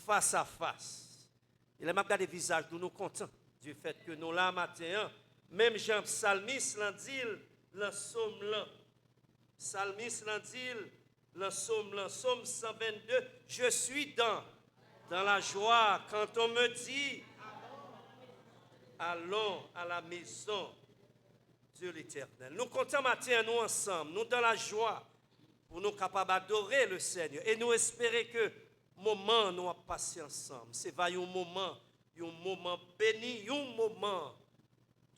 face à face. Il a regardé le visage nous contents du fait que nous là matin, même Jean psalmiste l'a dit le psaume là. Psalmiste l'a dit le psaume 122, je suis dans la joie quand on me dit allons à la maison de l'Éternel. Nous comptons matin nous ensemble, nous dans la joie pour nous capables d'adorer le Seigneur et nous espérer que moment nous a passé ensemble. C'est un moment béni, un moment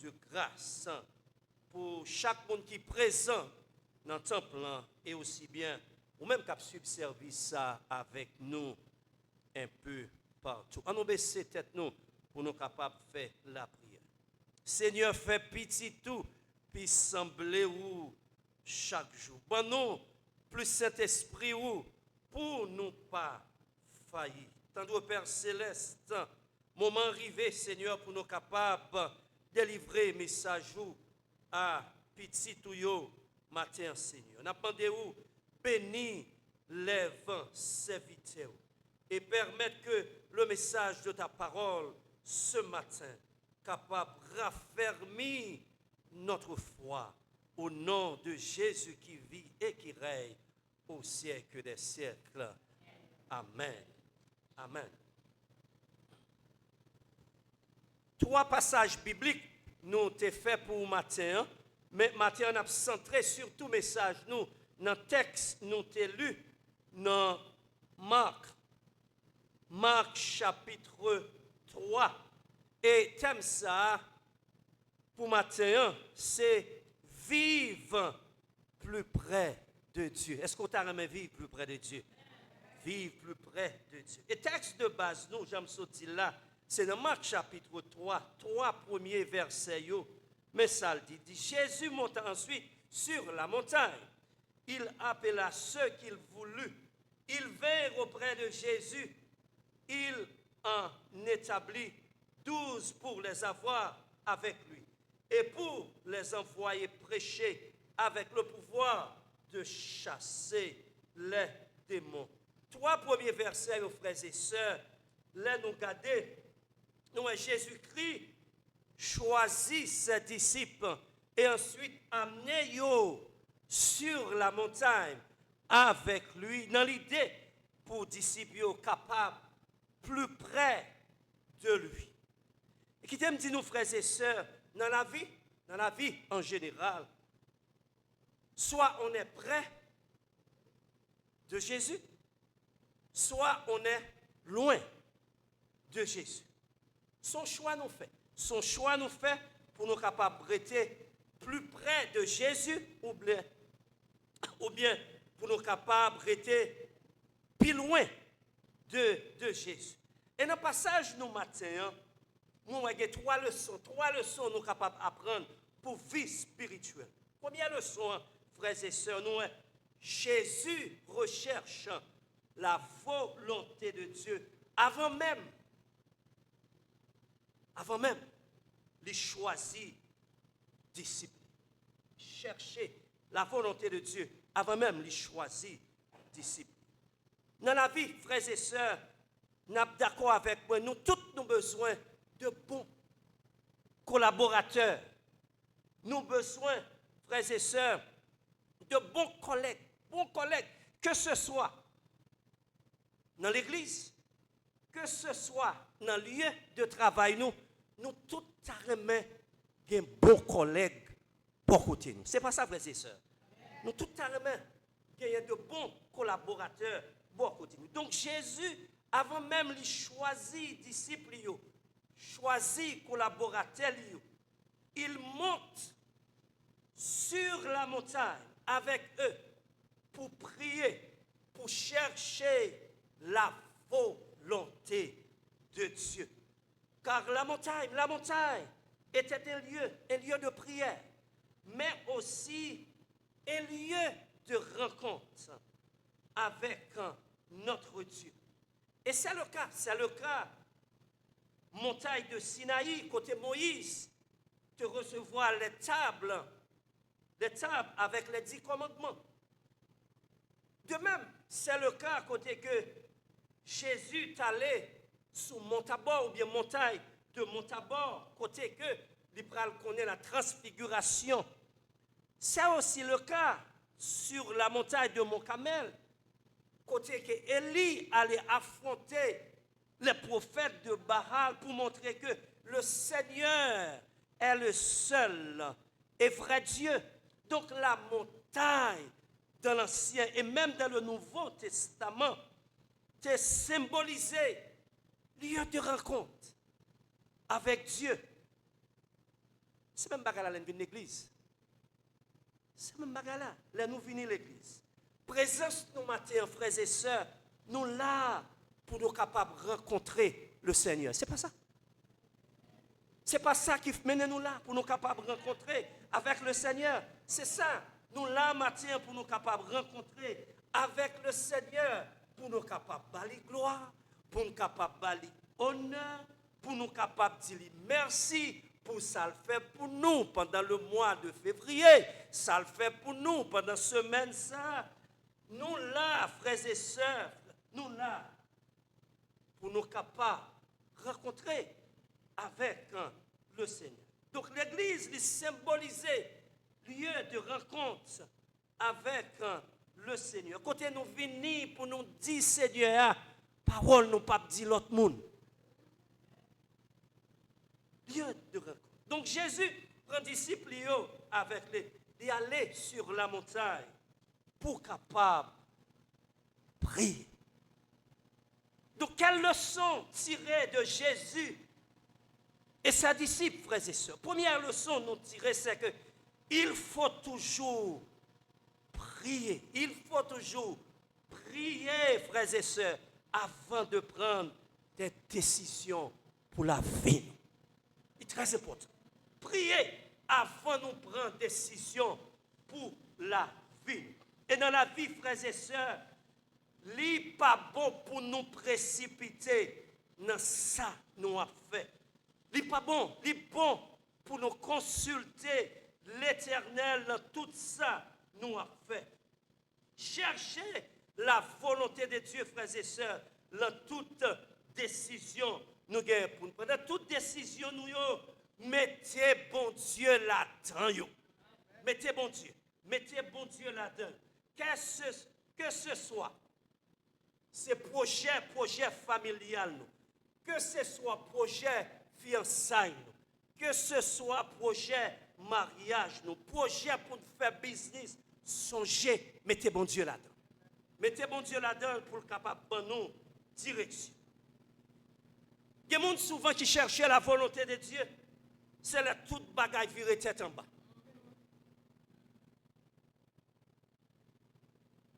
de grâce pour chaque monde qui est présent dans le temple et aussi bien ou même qui a suivi service ça avec nous un peu partout. On nous baisser tête nous pour nous capables de faire la prière. Seigneur, fais pitié tout, puis sembler où chaque jour. Bon nous, plus Saint-Esprit où, pour nous pas faillir. Tandis Père Céleste, moment arrivé, Seigneur, pour nous capables de délivrer message à petit tout yo matin, Seigneur. N'a demandé où bénis les vents serviteurs et permettre que le message de ta parole ce matin capable de raffermir notre foi au nom de Jésus qui vit et qui règne au siècle des siècles. Amen. Amen. 3 passages bibliques nous t'ai fait pour matin, mais matin on a centré sur tout message nous dans le texte nous t'ai lu dans Marc chapitre 3 et thème ça pour matin c'est vivre plus près de Dieu. Est-ce qu'on t'a aimé vivre plus près de Dieu? Vivre plus près de Dieu. Et texte de base nous j'aime sortir là, c'est dans Marc chapitre 3 premiers versets mais ça le dit Jésus monta ensuite sur la montagne. Il appela ceux qu'il voulut. Ils vinrent auprès de Jésus. Il en établit 12 pour les avoir avec lui et pour les envoyer prêcher avec le pouvoir de chasser les démons. 3 premiers versets, mes frères et sœurs, là nous garder, nous Jésus-Christ choisit ses disciples et ensuite amené sur la montagne avec lui dans l'idée pour disciples capables plus près de lui. Et qui t'aime dit nous frères et sœurs, dans la vie en général, soit on est près de Jésus, soit on est loin de Jésus. Son choix nous fait. Son choix nous fait pour nous capables de rester plus près de Jésus ou bien pour nous capables de rester plus loin de Jésus. Et dans le passage nous matin, nous avons 3 leçons nous capables d'apprendre pour vie spirituelle. Première leçon, frères et sœurs, nous Jésus recherche la volonté de Dieu avant même, les choisir disciples. Chercher la volonté de Dieu avant même les choisir disciples. Dans la vie, frères et sœurs, nous sommes d'accord avec moi, nous tous nous avons besoin de bons collaborateurs. Nous avons besoin, frères et sœurs, de bons collègues, que ce soit dans l'église, que ce soit dans le lieu de travail, nous tous avons des bons collègues pour côté nous. Ce n'est pas ça, frères et sœurs. Nous tous avons de bons collaborateurs pour côté nous. Donc Jésus, avant même de choisir disciples, choisir collaborateurs, il monte sur la montagne avec eux pour prier, pour chercher la volonté de Dieu. Car la montagne était un lieu de prière, mais aussi et lieu de rencontre avec notre Dieu. Et c'est le cas, montagne de Sinaï, côté Moïse, de recevoir les tables avec les 10 commandements. De même, c'est le cas côté que Jésus est allé sous Montabor ou bien montagne de Montabor, côté que l'Ibral connaît la transfiguration. C'est aussi le cas sur la montagne de Mont-Carmel, côté que Élie allait affronter les prophètes de Baal pour montrer que le Seigneur est le seul et vrai Dieu. Donc la montagne dans l'Ancien et même dans le Nouveau Testament est symbolisé lieu de rencontre avec Dieu. C'est même bagarre là, l'église. C'est même bagarre là, là nous venons l'église. Présence nous matin, frères et sœurs, nous là pour nous capables de rencontrer le Seigneur. C'est pas ça. C'est pas ça qui mène nous là pour nous capables de rencontrer avec le Seigneur. C'est ça. Nous là matin pour nous capables de rencontrer avec le Seigneur, pour nous capables de bâlir gloire, pour nous capables de bâlir honneur, pour nous capables de dire merci pour ça le fait pour nous pendant le mois de février, ça le fait pour nous pendant la semaine ça. Nous là, frères et sœurs, nous là, pour nous capables de rencontrer avec le Seigneur. Donc l'église est symbolisée, lieu de rencontre avec le Seigneur. Côté nous venir pour nous dire Seigneur, parole nous pas dire l'autre monde. Lieu de rencontre. Donc Jésus prend disciples avec les d'y aller sur la montagne pour capable prier. Donc quelle leçon tirer de Jésus et ses disciples, frères et sœurs? Première leçon nous tirer, c'est que il faut toujours prier. Il faut toujours prier, frères et sœurs, avant de prendre des décisions pour la vie. C'est très important. Prier avant de prendre des décisions pour la vie. Et dans la vie, frères et sœurs, il n'est pas bon pour nous précipiter dans ça nous avons fait. Il n'est pas bon. Il est bon pour nous consulter l'Éternel dans tout ça nous avons fait. Cherchez la volonté de Dieu, frères et sœurs, dans toute décision nous avons. Dans toute décision nous mettez bon Dieu là-dedans. Mettez bon Dieu. Mettez bon Dieu là-dedans. Que ce soit ces projets familial, que ce soit projet fiançailles, que ce soit projet mariage, projet pour faire business, songez, mettez bon Dieu là-dedans. Mettez bon Dieu là-dedans pour le capable de nous direction. Il y a des gens souvent qui cherchent la volonté de Dieu, c'est la toute bagaille virée tête en bas.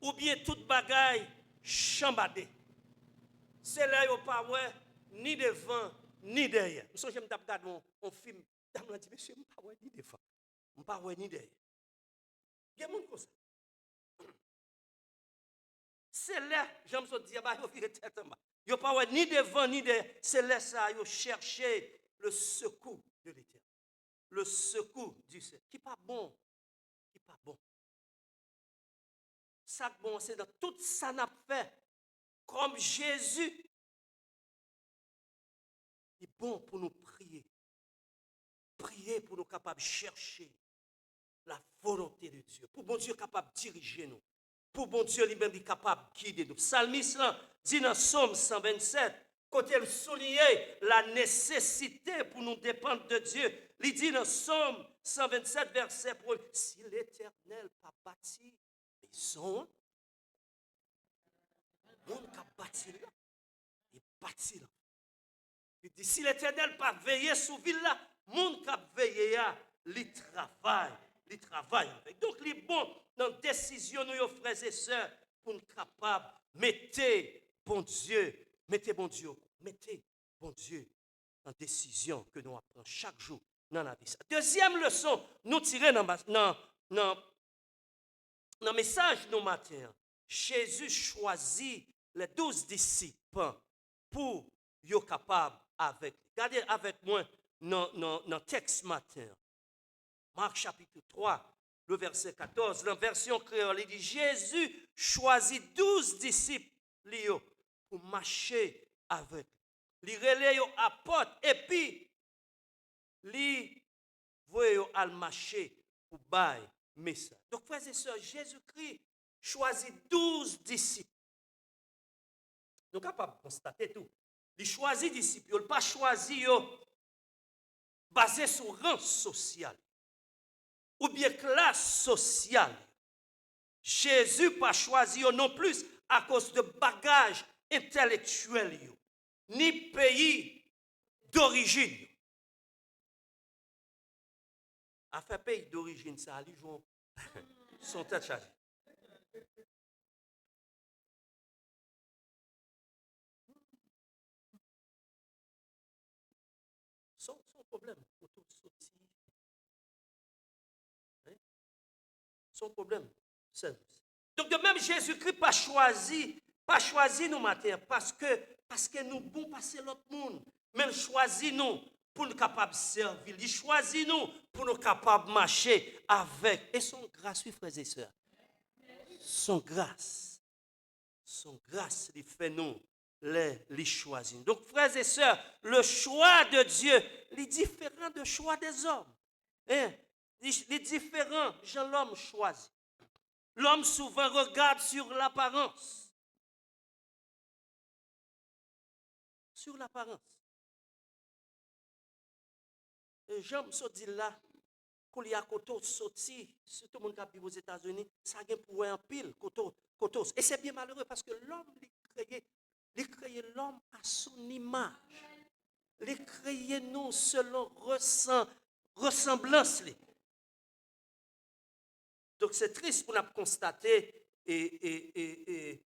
Ou bien toute bagaille chambadée. C'est là où pas ouais, ni devant, ni derrière. Je me regarde mon film, je me dis, monsieur, je ne pas ouais ni devant, je ne pas ouais ni derrière. Il y a des gens comme ça. C'est là, je me dis, il viré tête en bas. Il n'y a pas ouais, ni devant, ni derrière. C'est là ça, il chercher le secours de l'Éternel. Le secours du Seigneur. Qui n'est pas bon. Qui n'est pas bon. Ça bon, c'est dans tout ça n'a fait. Comme Jésus. Il est bon pour nous prier. Prier pour nous capables de chercher la volonté de Dieu. Pour bon Dieu capable de diriger nous. Pour bon Dieu lui-même est capable de guider nous. Psalmiste dit dans Somme 127, quand il soulignait la nécessité pour nous dépendre de Dieu, il dit dans Somme 127, verset 1, si l'Éternel n'a pas bâti maison, le monde qui a bâti là, il bâti là. Il dit, si l'Éternel n'a pas veillé sur ville là, le monde qui a veillé là, il travaille. Il travaille avec. Donc, il est bon dans la décision, nous, frères et sœurs, pour nous capables, mettez bon Dieu en décision que nous apprenons chaque jour dans la vie. Deuxième leçon, nous tirons dans dans le message nous matin, Jésus choisit les 12 disciples pour être capable avec. Regardez avec moi dans le texte matin. Marc chapitre 3, le verset 14, dans la version créole, il dit Jésus choisit 12 disciples pour marcher avec. Il relève apôtres et puis il voit al marcher pour bailler message. Donc frères et sœurs, Jésus-Christ choisit 12 disciples. Nous sommes capables de constater tout. Il choisit disciples, il n'a pas choisi basé sur rang social ou bien classe sociale. Jésus n'a pas choisi non plus à cause de bagages intellectuels ni pays d'origine. À faire pays d'origine, ça, les gens sont tête chargés. Son problème, autour de sortir. Son problème, c'est. Donc de même, Jésus-Christ pas choisi nous matin parce que nous bon passer l'autre monde. Mais il choisit nous pour nous capables de servir. Il choisit nous pour nous capables de marcher avec. Et son grâce, oui, frères et sœurs. Son grâce, il fait nous les choisir. Donc, frères et sœurs, le choix de Dieu est différent du choix des hommes. Hein? Il est différent, Jean l'homme choisit. L'homme souvent regarde sur l'apparence. Sur l'apparence. Et Jean se dit là, quand il y a koto sorti, tout le monde qui vit aux États-Unis, ça a pour un pile, koto. Et c'est bien malheureux parce que l'homme, il crée l'homme à son image. Il crée nous selon ressemblance. Donc c'est triste pour nous constater et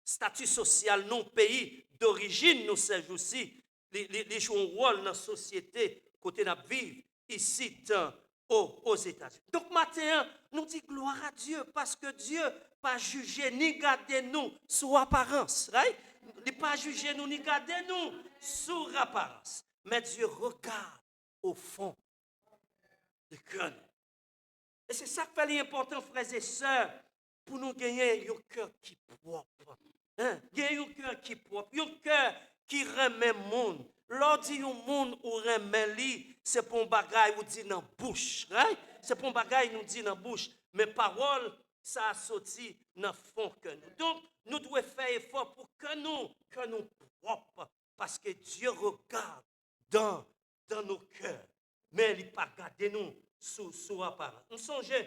statut social non pays d'origine nous sert aussi les jouent un rôle dans la société côté nous vivre ici aux États-Unis. Donc maintenant nous disons gloire à Dieu parce que Dieu pas jugé ni garder nous sous apparence, right? Il pas jugé nous ni garder nous sous apparence, mais Dieu regarde au fond du cœur. Et c'est ça qui fait l'important, frères et sœurs, pour nous gagner un cœur qui est propre. Gagner un cœur qui est propre, un cœur qui remet le monde. Lorsqu'on dit un monde ou remet lui, c'est pour un bagage ou dit dans la bouche. Right? C'est pour un bagage nous dit dans la bouche. Mais parole, ça a sorti dans le fond que nous. Donc, nous devons faire effort pour que nous propres. Parce que Dieu regarde dans nos cœurs. Mais il n'a pas gardé nous sous apparence. Nous songeons,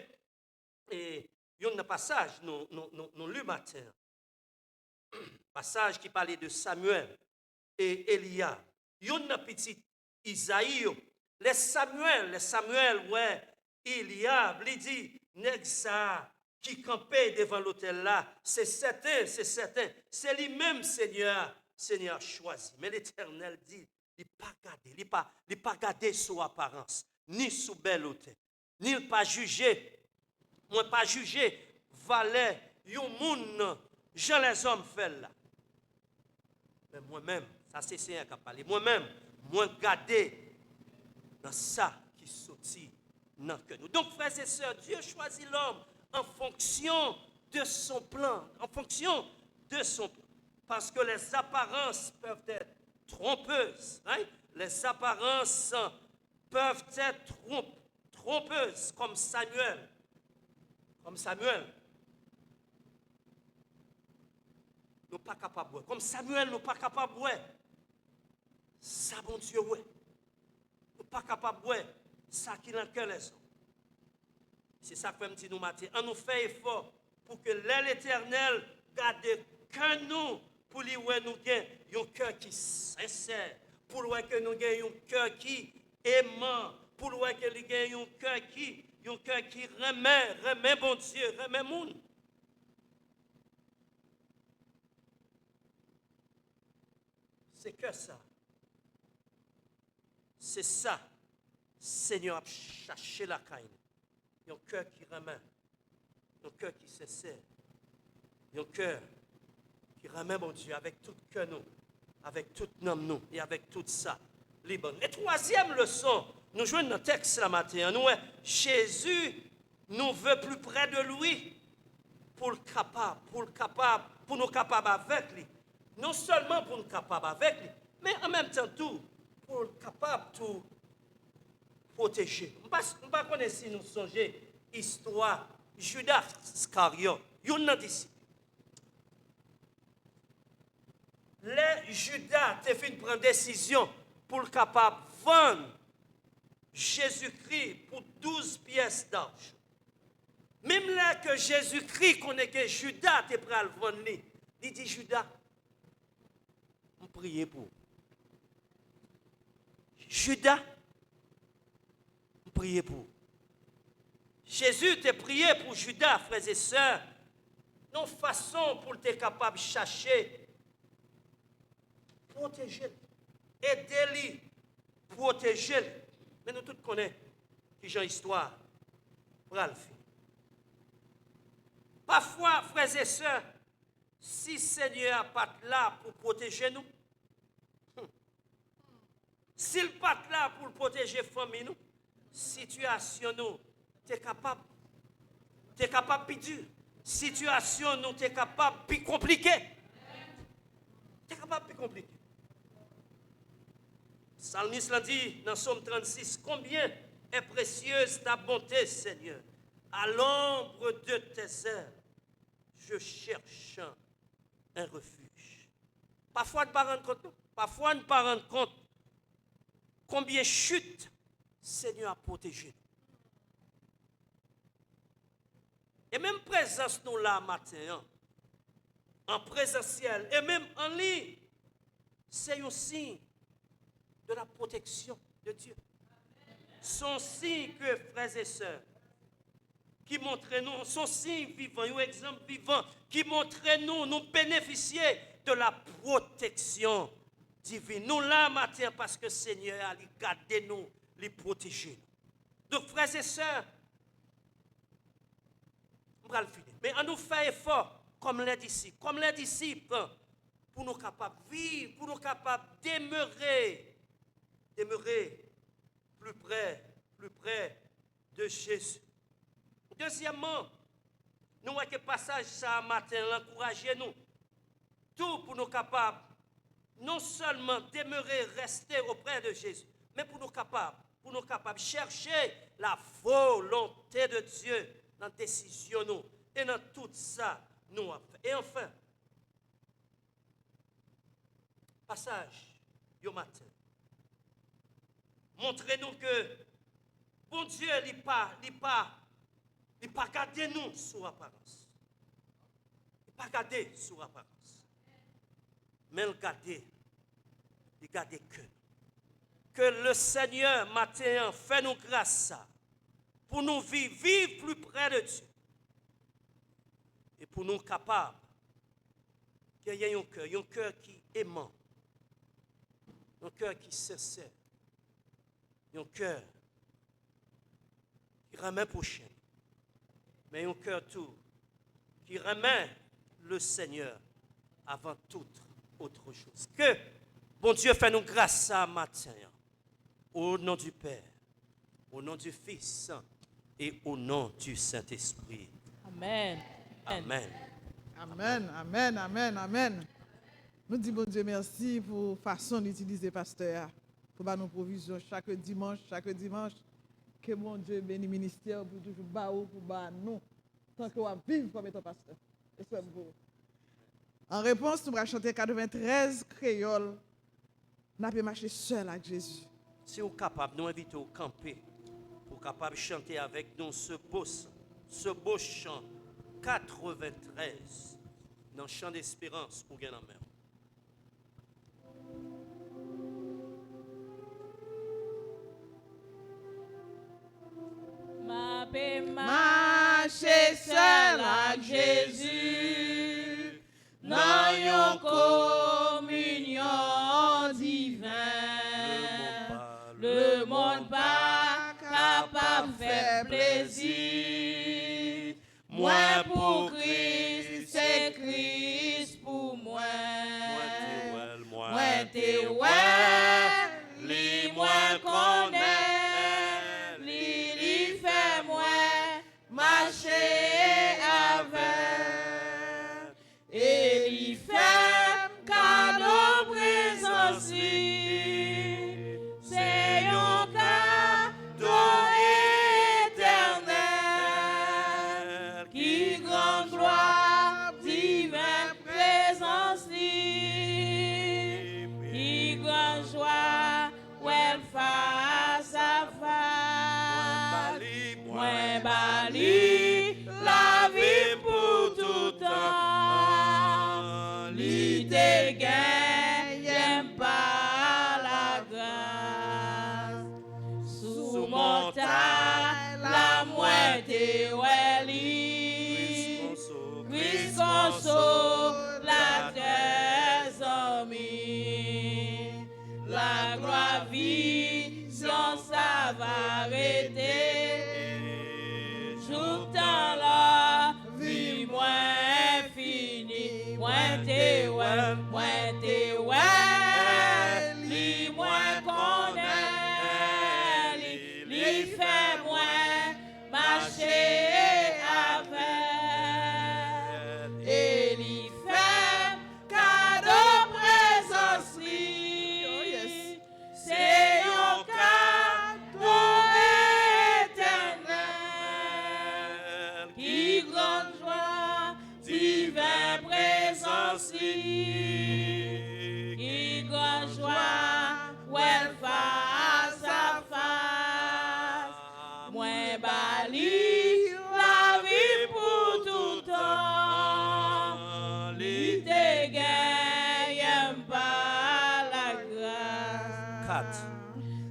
et il y a un passage, nous le matin. Passage qui parlait de Samuel et Eliab. Il y a un petit Isaïe. Les Samuel, ouais, Eliab, il dit, nèg ça qui campait devant l'autel là, c'est certain. C'est lui-même, Seigneur choisi. Mais l'Éternel dit, il n'a pas gardé sous apparence, ni sous belle autel, ni pas jugé, moi pas jugé, valait, yon moun, Jean les hommes fait là. Mais moi-même, ça c'est Seigneur qui a parlé, moi-même, moi gardé dans ça qui sortit dans que nous. Donc frères et sœurs, Dieu choisit l'homme en fonction de son plan, parce que les apparences peuvent être trompeuses. Hein? Les apparences peuvent être trompeuses, comme Samuel. Nous pas capables. Comme Samuel, nous pas capables. Ça, bon Dieu, ouais. Nous pas capables. Ça qui dans cœur les hommes. C'est ça que me dit nous matin. On nous fait effort pour que l'Éternel garde que nous, pour lui nous gagnons un cœur qui est sincère, pour que nous gagnons un cœur qui est aimant, pour que nous gagnons un cœur qui remet bon Dieu, remet monde. C'est que ça. C'est ça. Seigneur a cherché la caille. Un cœur qui remet un cœur qui se sert, un cœur qui remet mon Dieu avec tout cœur nous, avec tout nom nous et avec tout ça. Libre. Et troisième leçon, nous jouons dans le texte la matin, nous, Jésus nous veut plus près de lui pour nous capables avec lui. Non seulement pour nous capables avec lui, mais en même temps tout, pour nous capables de tout protéger. Je ne sais pas si nous songeons l'histoire Judas Iscariot, il a dit les Judas te fait prendre décision pour le capable de vendre Jésus-Christ pour 12 pièces d'argent. Même là que Jésus-Christ connaît que Judas te prêt à le vendre, il dit Judas, on prie pour. Judas, on prie pour. Jésus t'a prié pour Judas, frères et sœurs, non façon pour être capable de chercher, protéger, aider-lui, protéger. Mais nous tous connaissons qui j'ai histoire pour le faire. Parfois, frères et sœurs, si le Seigneur n'est pas là pour protéger nous, s'il n'est pas là pour protéger la famille, nous, situation nous, tu es capable de dur. Situation nous, tu es capable de compliquer. Tu es capable de compliquer. Psalmiste l'a dit dans Psaume 36, combien est précieuse ta bonté, Seigneur. À l'ombre de tes ailes, je cherche un refuge. Parfois, on ne pas rendre compte. Parfois, on ne pas rendre compte combien chute Seigneur a protégé. Et même présence nous là matin, en présentiel et même en ligne, c'est un signe de la protection de Dieu. Son signe que, frères et sœurs, qui montre nous, son signe vivant, un exemple vivant, qui montre nous bénéficier de la protection divine. Nous là matin parce que le Seigneur a gardé nous, les protéger. Donc, frères et sœurs, on va le finir. Mais on nous fait effort comme les disciples, pour nous capables de vivre, pour nous capables de demeurer plus près de Jésus. Deuxièmement, nous avons que passage ça matin, encourager nous, tout pour nous capables, non seulement demeurer, rester auprès de Jésus, mais pour nous capables chercher la volonté de Dieu dans la décision nous, et dans tout ça, nous avons fait. Et enfin, passage du matin. Montrez-nous que bon Dieu il pas garder nous sous apparence. Il pas garder sous apparence. Mais il garder que le Seigneur matin fait nous grâce pour nous vivre plus près de Dieu. Et pour nous capables qu'il y ait un cœur qui est aimant, un cœur qui sincère, un cœur qui remet prochain, mais un cœur tout qui remet le Seigneur avant toute autre chose. Que bon Dieu fait nous grâce à matin, au nom du Père, au nom du Fils et au nom du Saint-Esprit. Amen. Amen. Amen, amen, amen, amen. Nous disons bon Dieu merci pour la façon d'utiliser pasteur pour nos provisions chaque dimanche. Que mon Dieu bénisse le ministère pour toujours baou pour nous tant que nous vivons comme étant pasteur. En réponse, nous allons chanter 93 créoles. Nous allons marcher seul avec Jésus. Si vous êtes capable, nous invitons au camper pour capable chanter avec nous ce beau chant 93 dans le chant d'espérance pour gagner la mer. Marcher seul avec Jésus dans une communion divine. Le monde pas capable de faire plaisir. Moi pour Christ, c'est Christ pour moi. Moi t'es ouais, li moi connaît, li fait moi marcher avec, et li fait cadeau présence li, c'est un cadeau éternel, qui grande gloire, divine présence li, qui grande joie, où elle face à face, moi bali, la vie pour tout temps, li te gagne par la grâce, sous mon taille, la moitié oueli, Christ console la tes amis, la gloire vision ça va arrêter, jour dans la vie moins fini, moins t'es ouais, li moins connaît, li fait moins marcher avec, et li fait cadeau présence li, c'est un cadeau éternel, qui grande joie, divine présence li, qui grande joie, où elle face à face, moi bali, la vie pour tout temps, li te gagne par la grâce.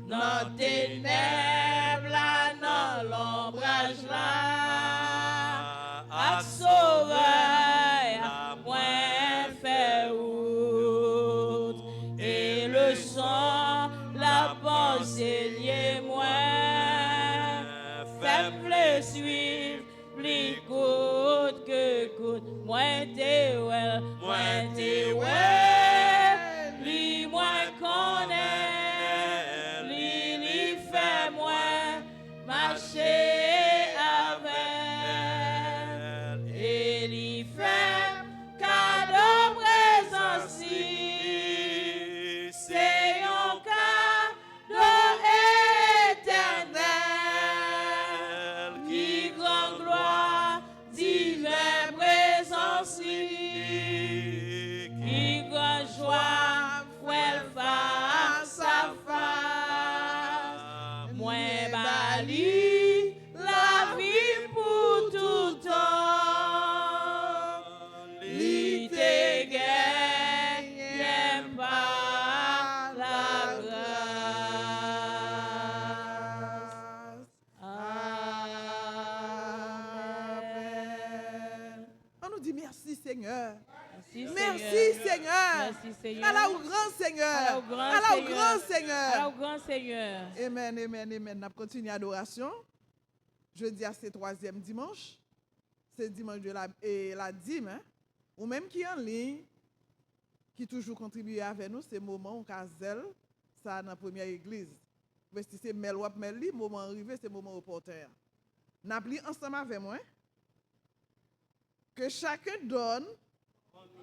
Dans ténèbres là, dans l'ombrage là, à sauver, à moins faire route, et le sang, la pensée liée moins, faible suivre, plus coûte que coûte, moins t'es well, li moins connaît, li fait moins marcher avec, et li fait cadeau présence li, c'est un cadeau éternel, qui grande gloire, divine présence li, qui grande joie, où elle face à face, moins bali, la vie pour tout temps, li te gagne par la grâce. Amen. On nous dit merci Seigneur. Merci Seigneur. Merci Seigneur. Allah au grand Seigneur. Allah au grand Allah au Seigneur. grand Seigneur. Allah au grand Seigneur. Amen, amen, amen. On continue l'adoration. Jeudi à ce troisième dimanche. C'est dimanche de la dîme. Hein? Ou même qui est en ligne, qui toujours contribue avec nous, c'est moment où Kazel, ça dans la première église. Si c'est Mel ou Mel, moment arrivé, c'est moment opportun. N'a pris ensemble avec moi que chacun donne,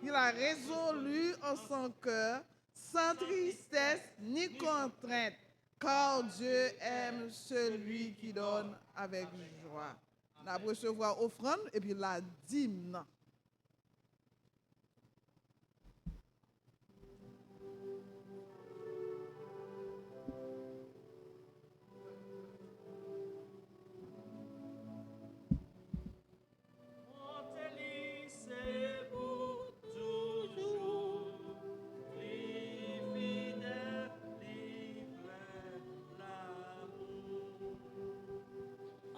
il a résolu en son cœur, sans tristesse ni contrainte, car Dieu aime celui qui donne avec joie. On a recevoir offrande et puis la dîme. Non.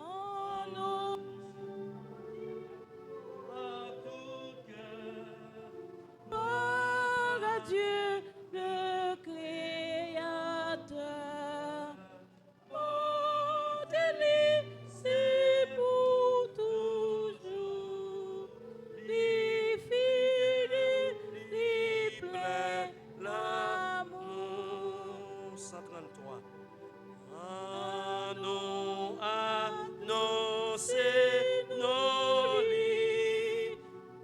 Oh non. c'est non li,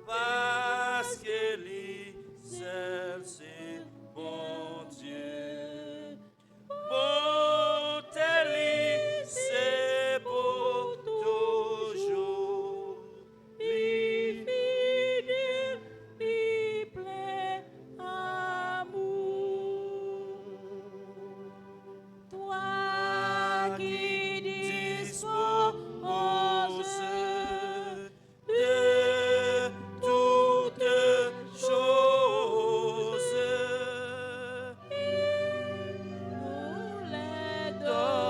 parce que lui seul c'est bon Dieu. Bonté lui, c'est pour toujours. Li fidèle, li plein amour. Toi qui disposes de toutes choses, nous les donne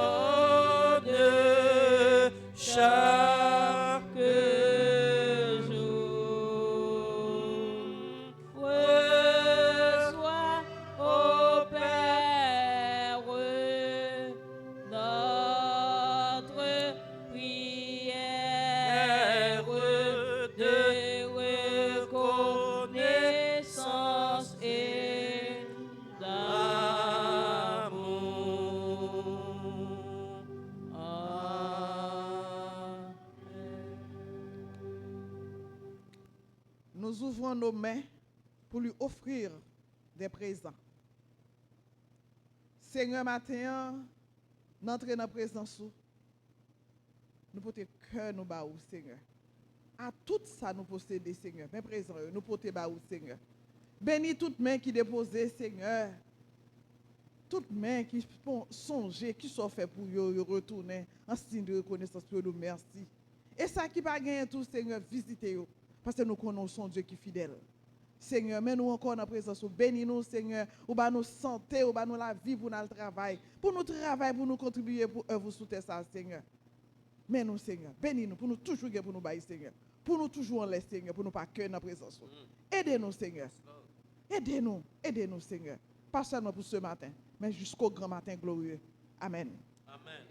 chaque jour. Reçois, ô Père, notre prière de reconnaissance et d'amour. Amen. Nous ouvrons nos mains pour lui offrir des présents. Seigneur, matin, n'entrez dans la présence. Nous portons cœur, nous baou, Seigneur. À tout ça, nous possédons, Seigneur. Mais présent, nous portons baou, Seigneur. Bénis toute main qui dépose, Seigneur. Toute main qui songe, qui sont fait pour yo retourner en signe de reconnaissance pour nous, merci. Et ça qui pas gagné tout, Seigneur, visitez-nous. Parce que nous connaissons Dieu qui est fidèle. Seigneur, mets-nous encore dans la présence. Bénis-nous, Seigneur. Ou ba nous santé, ou ba nous la vie pour nous travail. Pour nous travailler, pour nous contribuer pour œuvre sous tes ça, Seigneur. Mets-nous, Seigneur. Bénis-nous pour nous toujours pour nous bailler, Seigneur. Pour nous toujours en l'air, Seigneur. Pour nous pas cœur dans la présence. Aidez-nous, Seigneur. Aidez-nous, Seigneur. Pas seulement pour ce matin, mais jusqu'au grand matin glorieux. Amen. Amen.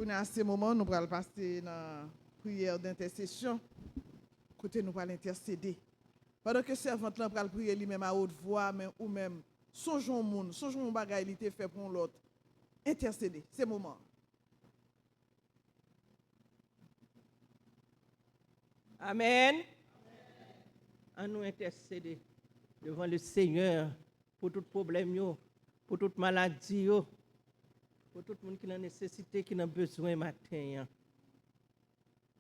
À ce moment, nous allons passer dans la prière d'intercession. Côté nous allons intercéder. Pendant que servante là va prier lui-même à haute voix, mais ou même songeons au monde, songeons au bagage il était fait pour l'autre. Intercéder, c'est le moment. Amen. À nous intercéder devant le Seigneur pour tout problème, pour toute maladie, pour tout le monde qui a nécessité, qui a besoin matin.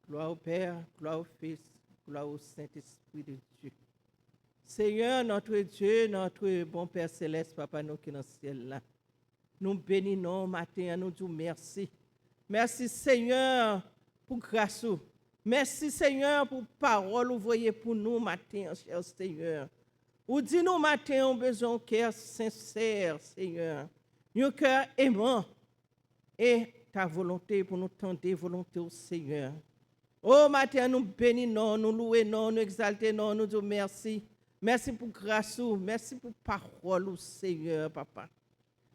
Gloire au Père, gloire au Fils, gloire au Saint-Esprit de Dieu. Seigneur, notre Dieu, notre bon Père céleste, Papa, nous qui sommes dans le ciel là. Nous bénissons matin, nous disons merci. Merci Seigneur pour grâce. Merci Seigneur pour parole envoyée pour nous matin, cher Seigneur. Ou dis-nous matin, on a besoin d'un cœur sincère, Seigneur. Un cœur aimant. Et ta volonté pour nous tendre volonté au Seigneur. Oh matin, nous bénissons, nous louons, nous exaltons, nous disons merci. Merci pour grâce, merci pour parole au Seigneur, Papa.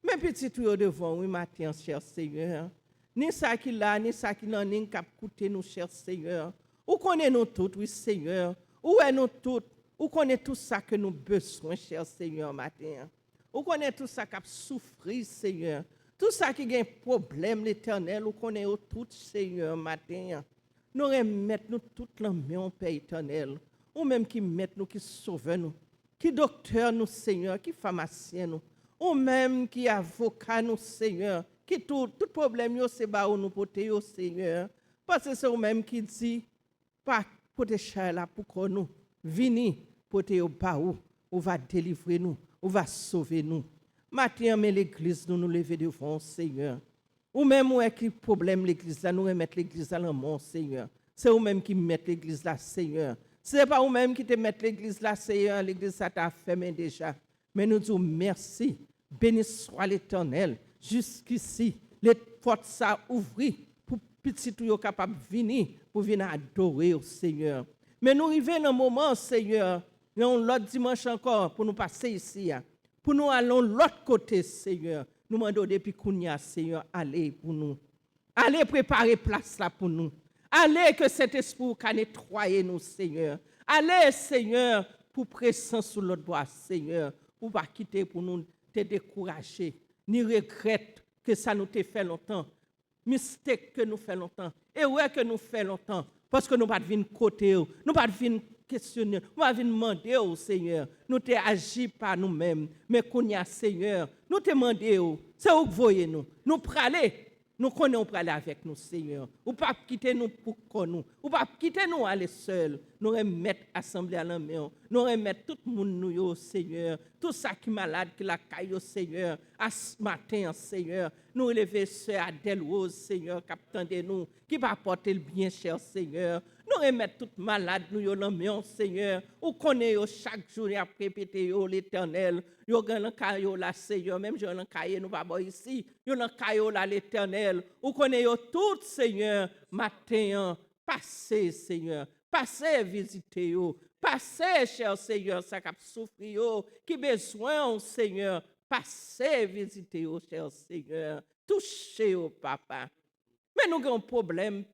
Mais petit tout devant, oui, matin, cher Seigneur. Ni ça qui là, ni ça qui là, ni cap coûter nous, cher Seigneur. Ou connaît nous toutes, oui, Seigneur. Où est nous toutes? Ou connaît tout ça que nous besoin, cher Seigneur, matin. Ou connaît tout ça qui a souffert, Seigneur. Tout ça qui a un problème, l'Éternel, ou connaît tout, Seigneur, matin. Nous remettons nous toute la main, Père éternel. Ou même qui met nous, qui sauve nous. Qui docteur nous, Seigneur, qui pharmacien nous. Ou même qui avocat nous, Seigneur. Qui tout problème, c'est ba ou nous porter, Seigneur. Parce que c'est vous-même qui dit, pas pour te cher là pour que nous vini pour te ba ou va délivrer nous, ou va sauver nous. Matin, mais l'église nous lever devant, Seigneur. Ou même où est qui problème l'église là, nous remettre l'église là mon Seigneur. C'est vous-même qui mettez l'église là, Seigneur. Ce n'est pas vous-même qui te mettez l'église là, Seigneur. L'église ça t'a fermé déjà. Mais nous disons merci. Béni soit l'Éternel. Jusqu'ici, les portes ça ouvri pour petit tout capable de venir, pour venir adorer au Seigneur. Mais nous arrivons dans un moment, Seigneur, l'autre dimanche encore, pour nous passer ici, pour nous aller l'autre côté, Seigneur. Nous demandons depuis Kounia, Seigneur, allez pour nous. Allez préparer place là pour nous. Allez que cet esprit qui nettoyer nous, Seigneur. Allez, Seigneur, pour pression sur l'autre bois, Seigneur, pour pas quitter, pour nous te décourager. ni regrette que ça nous t'a fait longtemps. Mistake que nous fait longtemps. Et ouais que nous fait longtemps. Parce que nous pas venir côté, nous pas venir questionner, nous pas venir demander au Seigneur. Nous t'ai agi par nous-mêmes. Mais qu'on y a Seigneur, nous t'ai demandé, c'est où que vous voyez nous. Nous praler. Nous connaissons pour aller avec nous, Seigneur. Ou pas quitter nous pour nous. Ou pas quitter nous aller seuls. Nous remettre assemblée à la main. Nous remettre tout le monde, nous, Seigneur. Tout ça qui est malade, qui la caille, Seigneur. À ce matin, Seigneur. Nous lever sœur Adèle Rose, Seigneur, capitaine de nous, qui va porter le bien, cher Seigneur. Nous remettre tout malade, nous, yo la main, Seigneur. Ou connaissons chaque jour, après répéter, l'Éternel. Yo gan kayo la Seigneur, même je nan kaye nous pas ici, yo nan kayo la l'Éternel. Ou connaît yo tout Seigneur, matin, passez Seigneur, passez visiter yo, passez cher Seigneur, ça qui souffri yo, qui besoin Seigneur, passez visiter yo cher Seigneur, touchez yo papa. Mais nous avons un problème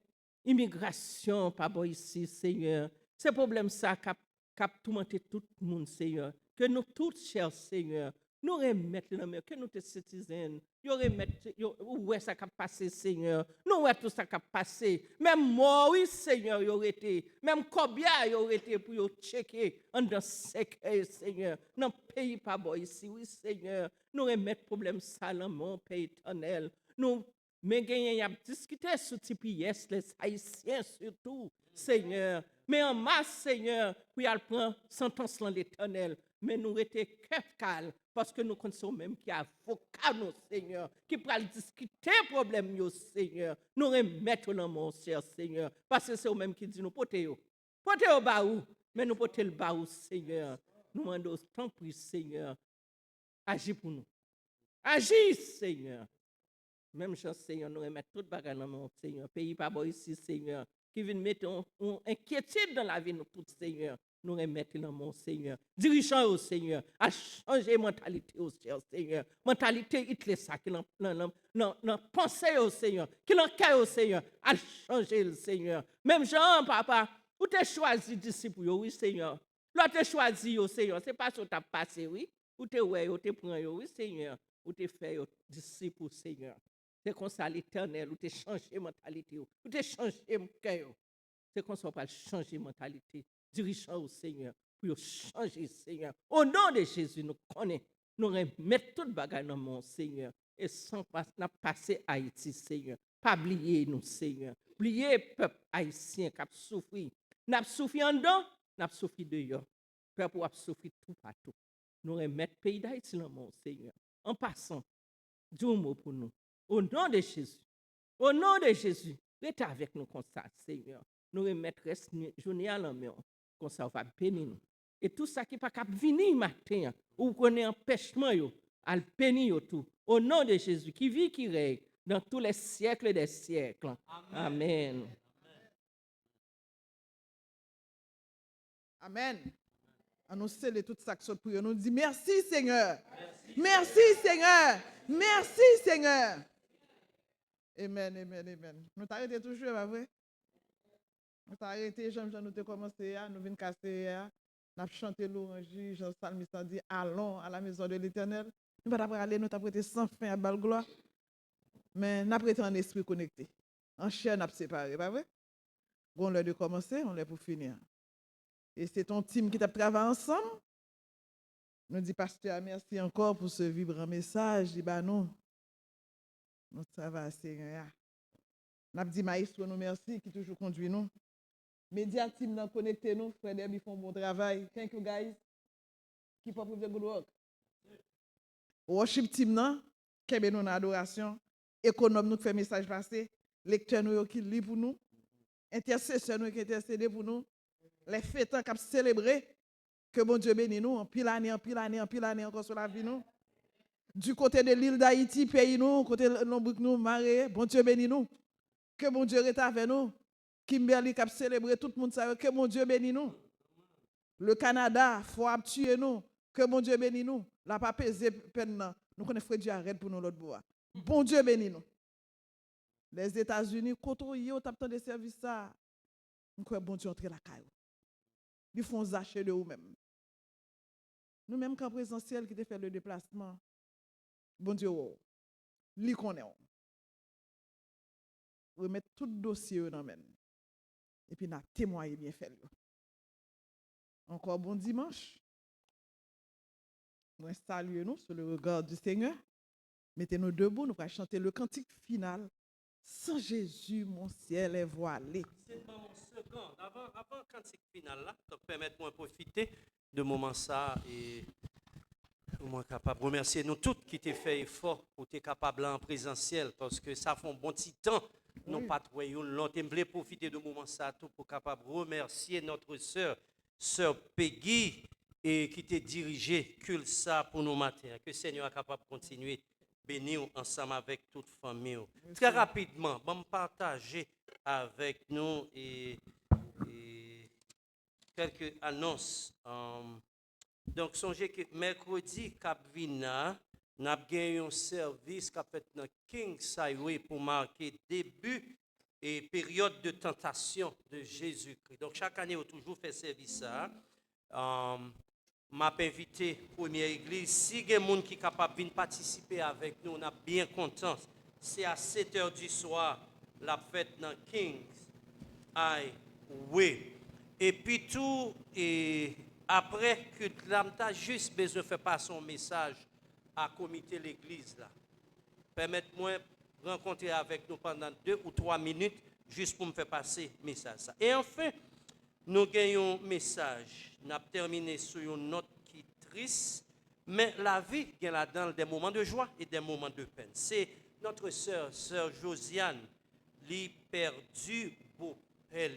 immigration pas ici Seigneur. Ce problème ça qui tourmenté tout le monde Seigneur. Que nous tous, chers Seigneur, nous remettons la main, que nous te citoyens, nous remettons, où est ça qui a passé, Seigneur, nous où est tout ça qui a passé, même moi, oui, Seigneur, y aurait été, même combien y aurait été pour checker en dans secret, Seigneur, dans le pays pas bon ici, oui, Seigneur, nous remettons problème ça dans mon pays éternel, nous, mais il y a discuté sur TPS, les Haïtiens surtout, Seigneur, mais en masse, Seigneur, puis elle prend sentence dans l'éternel. Mais nous étions cœur calme parce que nous connaissons même qui a avocat, nous, Seigneur, qui peut discuter problème, nous, Seigneur. Nous remettons dans mon cher Seigneur. Parce que c'est eux même qui dit nous porter au baou, mais nous porter le baou, Seigneur. Nous demandons tant pis, Seigneur. Agis pour nous. Agis, Seigneur. Même chose, Seigneur, nous remettons tout bagage dans mon Seigneur. Pays pas bon ici, Seigneur. Qui vient mettre une inquiétude dans la vie de nous tous, Seigneur. Nous remettons dans mon Seigneur. Dirigeant au Seigneur, à changer mentalité au Seigneur. Mentalité, il est ça, qui l'en pensée au Seigneur, qui l'en caille au Seigneur, à changer le Seigneur. Même Jean, papa, où tu as choisi disciple, oui, Seigneur. Là, tu as choisi au Seigneur, c'est pas ce que tu as passé, oui. Où tu es prend, oui, Seigneur. Où tu fait disciple, Seigneur. C'est comme ça l'éternel, où tu as changé mentalité, où tu as changé mon cœur. C'est comme ça qu'on va changer mentalité. Dirigeant au Seigneur, pour changer, Seigneur. Au nom de Jésus, nous connaissons, nous remettons tout le bagage dans mon Seigneur. Et sans passer Haïti, Seigneur. Pas oublier nous, Seigneur. Oublier le peuple haïtien qui a souffert. Nous avons souffert en dedans, nous avons souffert dehors. Le peuple a souffert tout partout. Nous remettons le pays d'Haïti dans mon Seigneur. En passant, dis un mot pour nous. Au nom de Jésus, au nom de Jésus, reste avec nous comme ça, Seigneur. Nous remettre journée à la main, comme ça, on va bénir nous. Et tout ça qui n'est pas capable de venir matin, ou qu'on ait empêchement, à le bénir tout. Au nom de Jésus, qui vit, qui règne, dans tous les siècles des siècles. Amen. Amen. À nous sceller toute ça qui pour nous dit merci Seigneur. Merci Seigneur. Merci Seigneur. Amen, amen, amen. Nous t'arrêtons toujours, pas vrai? Nous t'arrêtons, Jean, nous t'ai commencé, nous venons casser, nous avons chanté l'orange, Jean Salmiste a dit allons à la maison de l'Éternel. Nous ne pouvons pas aller, nous t'avons prêté sans fin à bal gloire. Mais nous avons prêté en esprit connecté. En chair, nous avons séparé, pas vrai? On l'a de commencer, on l'a pour finir. Et c'est ton team qui t'a travaillé ensemble. Nous dit pasteur, merci encore pour ce vibrant message. Je dis, bah non, nous travaillons, Seigneur. Nous avons dit, maestro, nous merci, qui toujours conduit nous. Média team, nous connecté nous, frère Derby font bon travail. Thank you, guys. Keep up with the good work. Worship team, nous, qui est nous adoration. Économe, nous fait message passé. Lecteur, nous qui lit pour nous. Intercesseur, nous qui intercédé pour nous. Les fêtes qui ont célébré. Que bon Dieu bénisse nous, en pile année, encore sur la vie nous. Du côté de l'île d'Haïti, pays nous, côté de Lombouc nous, marée, bon Dieu bénisse nous. Que bon Dieu reste avec nous. Kimberly qui a célébré, tout le monde sait que bon Dieu bénisse nous. Le Canada, faut tuer nous. Que bon Dieu bénisse nous. La pas pesé peine. Nous connaissons Frère Dieu arrête pour nous l'autre bois. Bon Dieu bénisse nous. Les États-Unis, quand on y a tant de services ça, nous croyons bon Dieu entre la caille. Ils font zacher de eux-mêmes. Nous-mêmes, quand présentiel qui te fait le déplacement, bon Dieu, li connaît. Remettre tout dossier dans men. Et puis n'a témoigné bien fait. Encore bon dimanche. Nous saluons sur le regard du Seigneur. Mettez-nous debout, nous allons chanter le cantique final. Sans Jésus, mon ciel est voilé. C'est dans mon second, avant le cantique final là, donc permettez-moi de profiter de moment ça et moi capable de remercier nous tous qui t'ont fait effort pour être capable en présentiel parce que ça fait un bon petit temps. Non pas trop longtemps, je voulais profiter de moment ça tout pour capable remercier notre sœur Peggy et qui t'a dirigé ça pour nous matin. Que le Seigneur est capable de continuer bénir ensemble avec toute famille. Très rapidement, je vais partager avec nous et quelques annonces. Donc, songez que mercredi, Capvina, nous avons gagné un service qui a fait dans King's Highway pour marquer début et période de tentation de Jésus-Christ. Donc, chaque année, on toujours fait service ça. M'a invité première église. Si il y a des gens qui sont capables de participer avec nous, on est bien content. C'est à 7h du soir, la fête dans King's Highway. Et puis tout, et après que l'âme a juste besoin de faire passer son message à comité l'église là. Permettez-moi de rencontrer avec nous pendant 2 ou 3 minutes, juste pour me faire passer le message. Et enfin, nous gagnons un message. Nous avons terminé sur une note qui est triste, mais la vie il y a là-dedans des moments de joie et des moments de peine. C'est notre sœur Josiane, qui a perdu beau père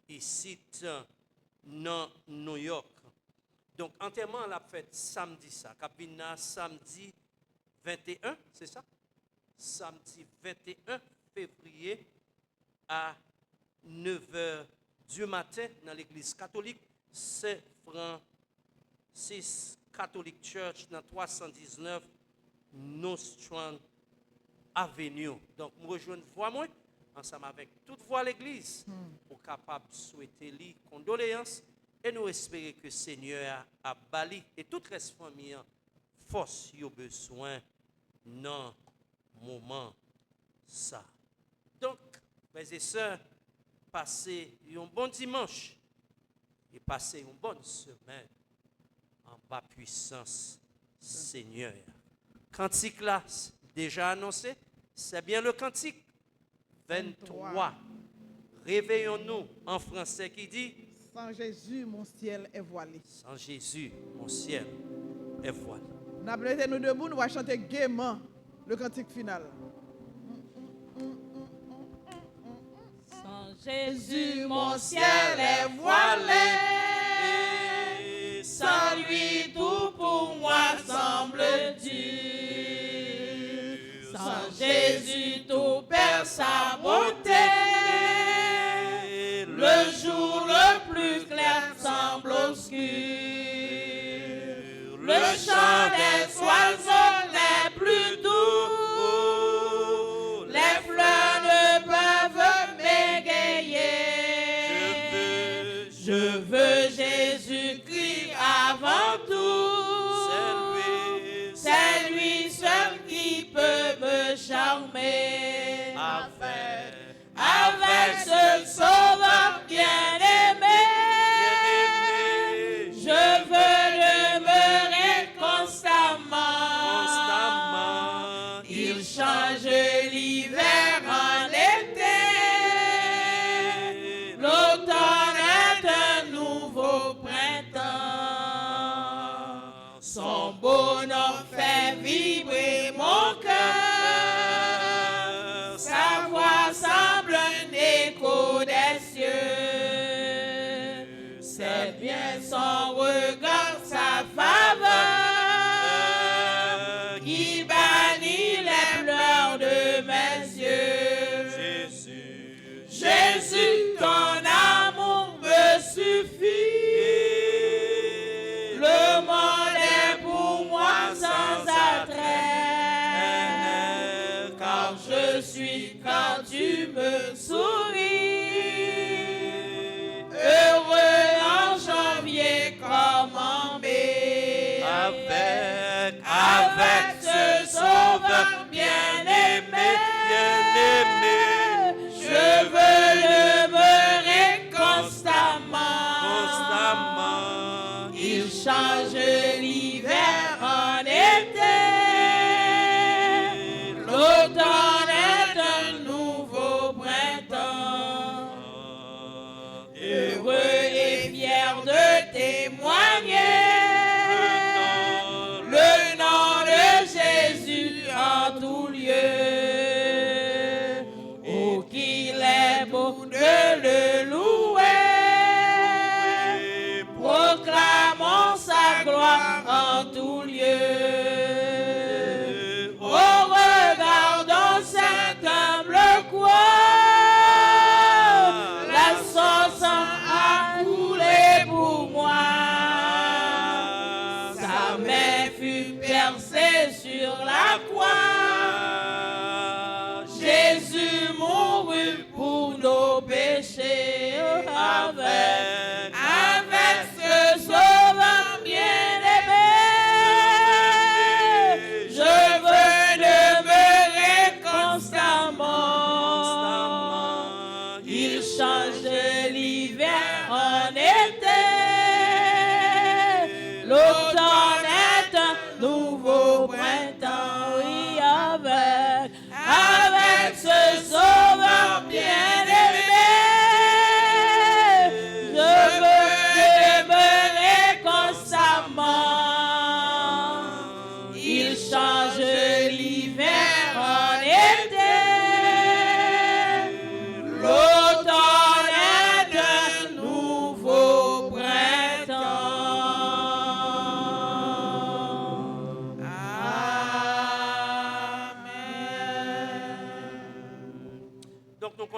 ici dans New York. Donc, enterrement l'a fait samedi ça. Capina samedi 21, c'est ça? Samedi 21 février à 9h du matin dans l'église catholique Saint-Francis Catholic Church dans 319 Nostrand Avenue. Donc, nous rejoignons moi ensemble avec toute voix l'église pour capable de souhaiter les condoléances et nous espérons que le Seigneur a bali et toute reste famille force y a besoin dans moment ça. Donc, mes et sœurs, passez un bon dimanche et passez une bonne semaine en bas puissance Seigneur. Cantique là, déjà annoncé, c'est bien le cantique 23. Réveillons-nous en français qui dit sans Jésus, mon ciel est voilé. Sans Jésus, mon ciel est voilé. Nous avons nous debout, nous allons chanter gaiement le cantique final. Sans Jésus, mon ciel est voilé. Sans lui, tout pour moi semble dur. Sans Jésus, tout perd sa beauté. Le jour le plus clair semble obscur. Le chant des oiseaux les plus doux. Les fleurs ne peuvent m'égayer. Je veux Jésus-Christ avant tout. C'est lui seul qui peut me charmer. Avec ce sauveur bien-aimé, je veux demeurer constamment. Il change l'hiver en été. L'automne est un nouveau printemps. Son beau nom fait vibrer mon cœur. Sa voix semble un écho des cieux. C'est bien son regard, sa faveur qui bannit les pleurs de mes yeux. Jésus, ton amour me suffit. Le monde est pour moi sans attrait. Car je suis quand tu me souris. Heureux en janvier comme en mai. Avec ce sauveur bien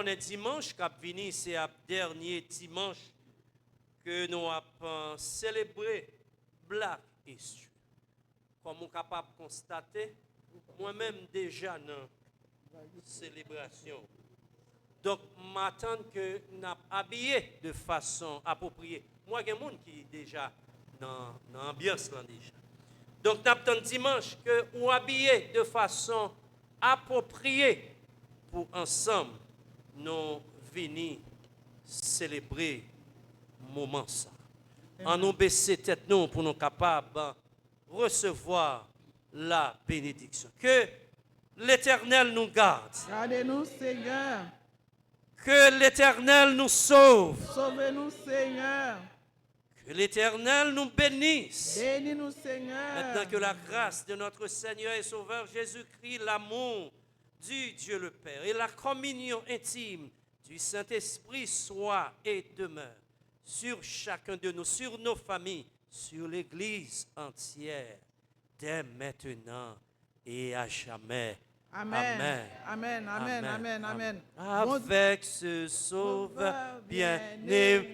connaît dimanche qui venu, c'est le dernier dimanche que nous avons célébré Black History. Comme on est capable de constater, moi-même déjà dans la célébration. Donc, m'attends que nous habillé de façon appropriée. Moi, il y a des gens qui sont déjà dans l'ambiance déjà. Donc, nous attendons dimanche que nous habillé de façon appropriée pour ensemble nous venir célébrer ce moment. En nous baisser tête nous pour nous capables de recevoir la bénédiction. Que l'Éternel nous garde. Gardez-nous, Seigneur. Que l'Éternel nous sauve. Sauvez-nous, Seigneur. Que l'Éternel nous bénisse. Bénis-nous, Seigneur. Maintenant que la grâce de notre Seigneur et Sauveur Jésus-Christ, l'amour du Dieu le Père et la communion intime du Saint-Esprit soit et demeure sur chacun de nous, sur nos familles, sur l'Église entière, dès maintenant et à jamais. Amen. Amen. Amen. Amen. Amen. Avec ce Sauveur bien-aimé.